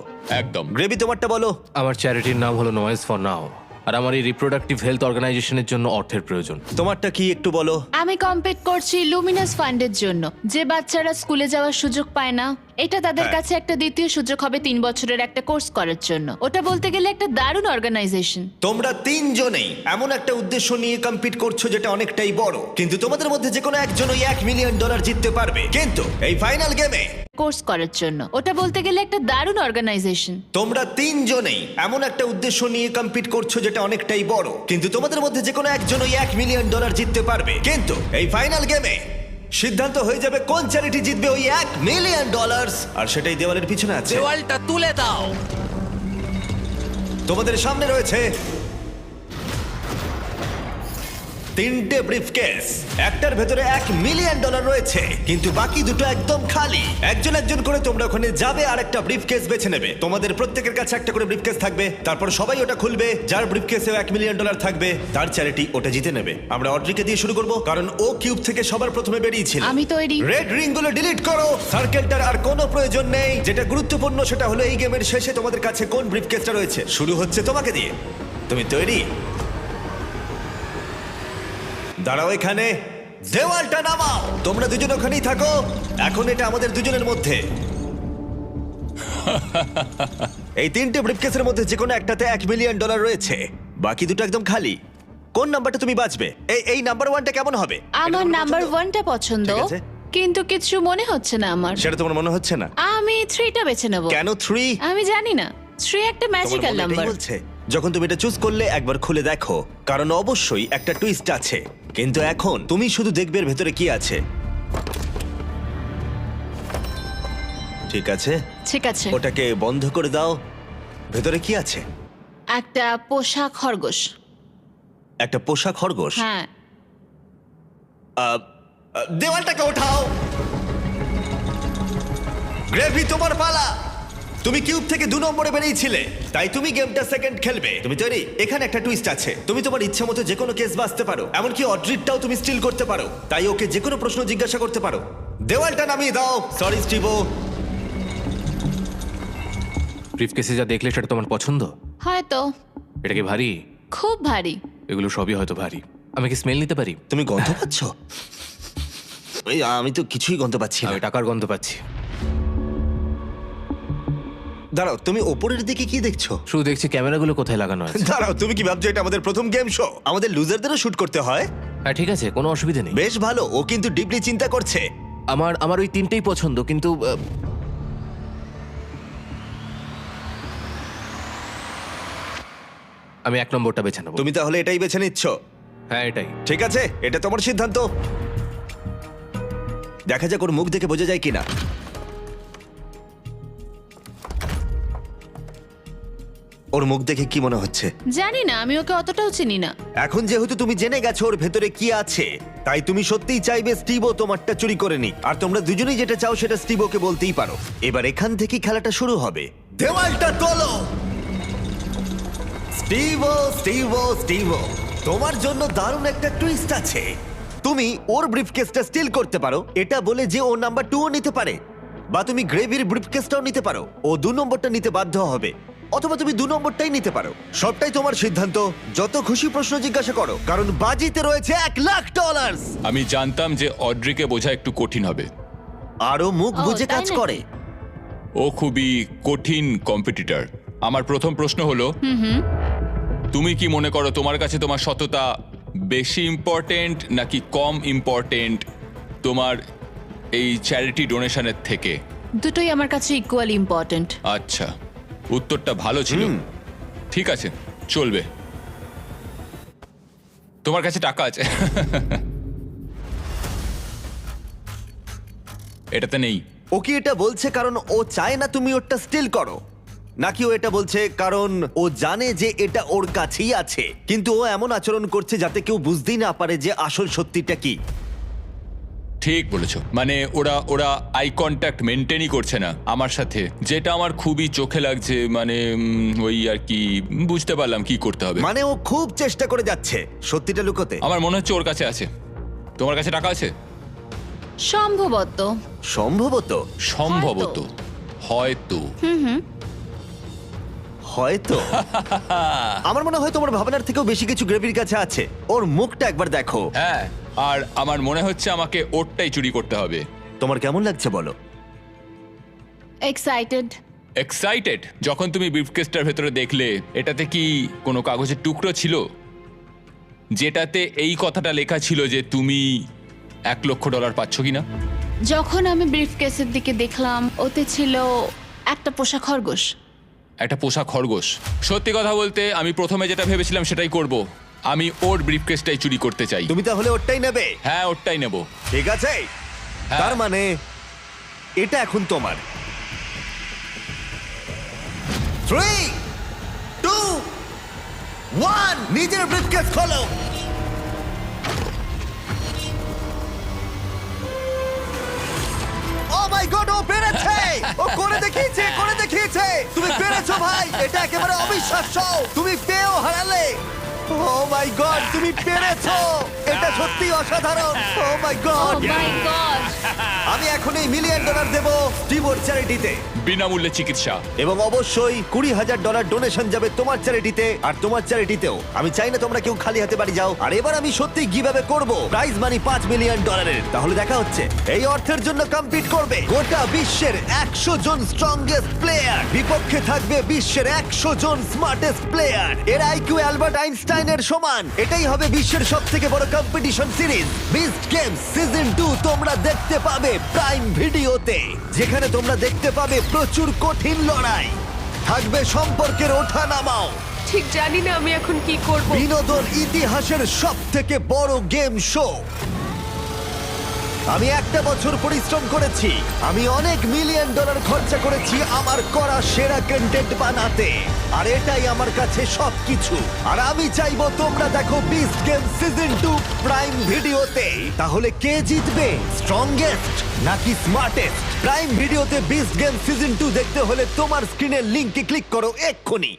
একদম। গ্রেভি, তোমারটা বলো। আমার চ্যারিটির নাম হলো নয়েজ ফর নাও, আর আমার এই রিপ্রোডাক্টিভ হেলথ অর্গানাইজেশনের জন্য অর্থের প্রয়োজন। তোমারটা কি একটু বলো। আমি কম্পিট করছি লুমিনাস ফান্ডের জন্য, যে বাচ্চারা স্কুলে যাওয়ার সুযোগ পায় না। এটা তাদের হ্যাঁ। কাছে একটা দ্বিতীয় সুযোগ হবে 3 বছরের একটা কোর্স করার জন্য। ওটা বলতে গেলে একটা দারুণ অর্গানাইজেশন। তোমরা তিনজনেই এমন একটা উদ্দেশ্য নিয়ে কম্পিট করছো যেটা অনেকটাই বড়, কিন্তু তোমাদের মধ্যে যে কোনো একজনই $1 মিলিয়ন জিততে পারবে। কিন্তু এই ফাইনাল গেমে কোর্স করার জন্য, ওটা বলতে গেলে একটা দারুণ অর্গানাইজেশন। তোমরা তিনজনেই এমন একটা উদ্দেশ্য নিয়ে কম্পিট করছো যেটা অনেকটাই বড়, কিন্তু তোমাদের মধ্যে যে কোনো একজনই $1 মিলিয়ন জিততে পারবে। কিন্তু এই ফাইনাল গেমে সিদ্ধান্ত হয়ে যাবে কোন চ্যারিটি জিতবে ওই $1 মিলিয়ন, আর সেটাই দেওয়ালের পিছনে আছে। দেওয়ালটা তুলে দাও। তোমাদের সামনে রয়েছে 3টে ব্রিফকেস। একটার ভেতরে $1 মিলিয়ন রয়েছে, কিন্তু বাকি দুটো একদম খালি। একজন একজন করে তোমরা ওখানে যাবে আর একটা ব্রিফকেস বেছে নেবে। তোমাদের প্রত্যেকের কাছে একটা করে ব্রিফকেস থাকবে। তারপর সবাই ওটা খুলবে। যার ব্রিফকেসে $1 মিলিয়ন থাকবে তার চ্যারিটি ওটা জিতে নেবে। আমরা অড্রিকে দিয়ে শুরু করব, কারণ ও কিউব থেকে সবার প্রথমে বেরিয়েছিল। আমি তৈরি। রেড রিং গুলো ডিলিট করো। সার্কেলটার আর কোনো প্রয়োজন নেই। যেটা গুরুত্বপূর্ণ সেটা হলো এই গেমের শেষে তোমাদের কাছে কোন ব্রিফকেসটা রয়েছে। শুরু হচ্ছে তোমাকে দিয়ে। তুমি তৈরি? দাঁড়াও এখানে, দেওয়ালটা নামাও। তোমরা দুজন ওখানেই থাকো। এখন এটা আমাদের দুজনের মধ্যে। এই 3টে ব্রিফকেসের মধ্যে যে কোনো একটাতে $1 মিলিয়ন রয়েছে, বাকি দুটো একদম খালি। কোন নাম্বারটা তুমি বাঁচবে? এই নাম্বার 1টা কেমন হবে? আমার নাম্বার 1টা পছন্দ, ঠিক আছে। কিন্তু কিছু মনে হচ্ছে না আমার। সেটা তোমার মনে হচ্ছে না? আমি 3টা বেছে নেব। কেন 3? আমি জানি না, 3 একটা ম্যাজিক্যাল নাম্বার। যখন তুমি এটা চুজ করলে একবার খুলে দেখো, কারণ অবশ্যই একটা টুইস্ট আছে। কিন্তু এখন তুমি শুধু দেখবে এর ভেতরে কি আছে। ঠিক আছে, ঠিক আছে। ওটাকে বন্ধ করে দাও। ভেতরে কি আছে? একটা পোষা খরগোশ। একটা পোষা খরগোশ? হ্যাঁ। দেওয়ালটাকে ওঠাও। গ্রেভি, তোমার পালা। তুমি কিউব থেকে 2 নম্বরে বেরিয়েছিলে, তাই তুমি গেমটা সেকেন্ড খেলবে। তুমি তৈরি? এখানে একটা টুইস্ট আছে। তুমি তোমার ইচ্ছা মতো যে কোনো কেস বাঁচতে পারো, এমনকি অড্রিটটাও তুমি স্টিল করতে পারো। তাই ওকে যে কোনো প্রশ্ন জিজ্ঞাসা করতে পারো। দেওয়ালটা নামিয়ে দাও। সরি স্টিভো। ব্রিফকেসে যা দেখলে সেটা তোমার পছন্দ? হয়তো। এটা কি ভারী? খুব ভারী। এগুলো সবই হয়তো ভারী। আমি কি স্মেল নিতে পারি? তুমি গন্ধ পাচ্ছ? আমি তো কিছুই গন্ধ পাচ্ছি না। আমি টাকার গন্ধ পাচ্ছি। দাঁড়াও, তুমি ওপরের দিকে কি দেখছো? শুধু দেখছি ক্যামেরাগুলো কোথায় লাগানো আছে। দাঁড়াও, তুমি কি ভাবছো এটা আমাদের প্রথম গেম শো? আমাদের লুজারদেরও শুট করতে হয়। হ্যাঁ ঠিক আছে, কোনো অসুবিধা নেই। বেশ ভালো, ও কিন্তু ডিপলি চিন্তা করছে। আমার ওই 3টেই পছন্দ, কিন্তু আমি 1 নম্বরটা বেছে নেবো। তুমি তাহলে এটাই বেছে নিচ্ছ? হ্যাঁ এটাই। ঠিক আছে, এটা তোমার সিদ্ধান্ত। দেখা যাক ওর মুখ দেখে বোঝা যায় কিনা। ওর মুখ দেখে কি মনে হচ্ছে? জানি না, আমি ওকে অতটাও চিনি না। এখন যেহেতু তুমি জেনে গেছো ওর ভেতরে কি আছে, তাই তুমি সত্যিই চাইবে স্টিভো তোমারটা চুরি করে নিক। আর তোমরা দুজনেই যেটা চাও সেটা স্টিভোকে বলতেই পারো। এবার এখান থেকেই খেলাটা শুরু হবে। দেওয়ালটা তোলো। স্টিভো, স্টিভো, স্টিভো, তোমার জন্য দারুণ একটা টুইস্ট আছে। তুমি ওর ব্রিফকেসটা স্টিল করতে পারো, এটা বলে যে ও নাম্বার 2ও নিতে পারে, বা তুমি গ্রেভির ব্রিফকেসটাও নিতে পারো। ও 2 নম্বরটা নিতে বাধ্য হবে, অথবা তুমি 2 নম্বরটাই নিতে পারো। সবটাই তোমার সিদ্ধান্ত। যত খুশি প্রশ্ন জিজ্ঞাসা করো, কারণ বাজিতে রয়েছে $1 লাখ। আমি জানতাম যে অড্রিকে বোঝা একটু কঠিন হবে। আরো মুখ বুঝে তাই কাজ নাকি? করে। ও খুবই কঠিন কম্পিটিটর। আমার প্রথম প্রশ্ন হলো, তুমি কি মনে করো তোমার কাছে তোমার সততা বেশি ইম্পর্টেন্ট নাকি কম ইম্পর্টেন্ট তোমার এই চ্যারিটি ডোনেশনের থেকে? দুটোই আমার কাছে ইকুয়ালি ইম্পর্ট্যান্ট। আচ্ছা, উত্তরটা ভালো ছিল। ঠিক আছে, চলবে। তোমার কাছে টাকা আছে? এটাতে নেই। ও কি এটা বলছে কারণ ও চায় না তুমি ওটা স্টিল করো, নাকি ও এটা বলছে কারণ ও জানে যে এটা ওর কাছেই আছে, কিন্তু ও এমন আচরণ করছে যাতে কেউ বুঝতেই না পারে যে আসল সত্যিটা কি? ঠিক বলেছো, মানে ওরা ওরা আই কন্ট্যাক্ট মেনটেনই করছে না আমার সাথে, যেটা আমার খুবই চোখে লাগছে। মানে ওই আর কি, বুঝতে পারলাম কি করতে হবে। মানে ও খুব চেষ্টা করে যাচ্ছে সত্যিটা লুকোতে। আমার মনে হচ্ছে ওর কাছে আছে। তোমার কাছে টাকা আছে? সম্ভবত। সম্ভবত? সম্ভবত, হয়তো। হয়তো। আমার মনে হয় তোমার ভাবনার থেকেও বেশি কিছু গ্রেভির কাছে আছে। ওর মুখটা একবার দেখো। হ্যাঁ, আর আমার মনে হচ্ছে আমাকে ওরটাই চুরি করতে হবে। তোমার কেমন লাগছে বলো? এক্সাইটেড। এক্সাইটেড? যখন তুমি ব্রিফকেসটার ভেতরে দেখলে, এটাতে কি কোনো কাগজের টুকরো ছিল যেটাতে এই কথাটা লেখা ছিল যে তুমি $1 লক্ষ পাচ্ছ কিনা? যখন আমি ব্রিফকেসের দিকে দেখলাম, ওতে ছিল একটা পোষা খরগোশ। একটা পোষা খরগোশ? সত্যি কথা বলতে আমি প্রথমে যেটা ভেবেছিলাম সেটাই করব। আমি ওর ব্রিফকেসটাই চুরি করতে চাই। তুমি তাহলে ওরটাই নেবে? হ্যাঁ, ওরটাই নেব। ঠিক আছে, তার মানে এটা এখন তোমার। 3, 2, 1, নিজের ব্রিফকেস খোলো। ও মাই গড, ও পেরেছে! ও করে দেখিয়েছে, করে দেখিয়েছে! তুমি পেরেছো ভাই, এটা একেবারে অবিশ্বাস্য। তুমি পেয়েও হারালে। ও মাই গড, তুমি পেরেছো! এটা সত্যি অসাধারণ। ও মাই গড! মাই গড! আমি এখন এই $1 মিলিয়ন দেব স্টিভোর চ্যারিটিতে, বিনামূল্যে চিকিৎসা। এবং অবশ্যই $20,000 ডোনেশন যাবে তোমার চ্যারিটিতে আর তোমার চ্যারিটিতেও। আমি চাই না তোমরা কেউ খালি হাতে বাড়ি যাও। আর এবার আমি সত্যি গিভঅ্যাওয়ে করব প্রাইজ মানি $5 মিলিয়ন। তাহলে দেখা হচ্ছে। এই অর্থের জন্য কম্পিট করবে গোটা বিশ্বের 100 জন স্ট্রংগেস্ট প্লেয়ার, বিপক্ষে থাকবে বিশ্বের 100 জন স্মার্টেস্ট প্লেয়ার। এর আইকিউ অ্যালবার্ট আইনস্টাইনের সমান। এটাই হবে বিশ্বের সবথেকে বড় competition series. Beast games season 2 তোমরা দেখতে পাবে প্রাইম ভিডিওতে, যেখানে তোমরা দেখতে পাবে প্রচুর কঠিন লড়াই, থাকবে সম্পর্কের ওঠানামাও। ঠিক জানি না আমি এখন কি করব। বিনোদন ইতিহাসের সবথেকে বড় গেম শো। আমি একটা বছর পরিশ্রম করেছি, আমি অনেক $1 মিলিয়ন খরচা করেছি আমার করা সেরা কন্টেন্ট বানাতে, আর এটাই আমার কাছে সবকিছু। আর আমি চাইবো তোমরা দেখো বিস্ট গেম সিজন 2 প্রাইম ভিডিওতে। তাহলে কে জিতবে, স্ট্রংগেস্ট নাকি স্মার্টেস্ট? প্রাইম ভিডিওতে বিস্ট গেম সিজন 2 দেখতে হলে তোমার স্ক্রিনের লিংকে ক্লিক করো এক্ষুনি।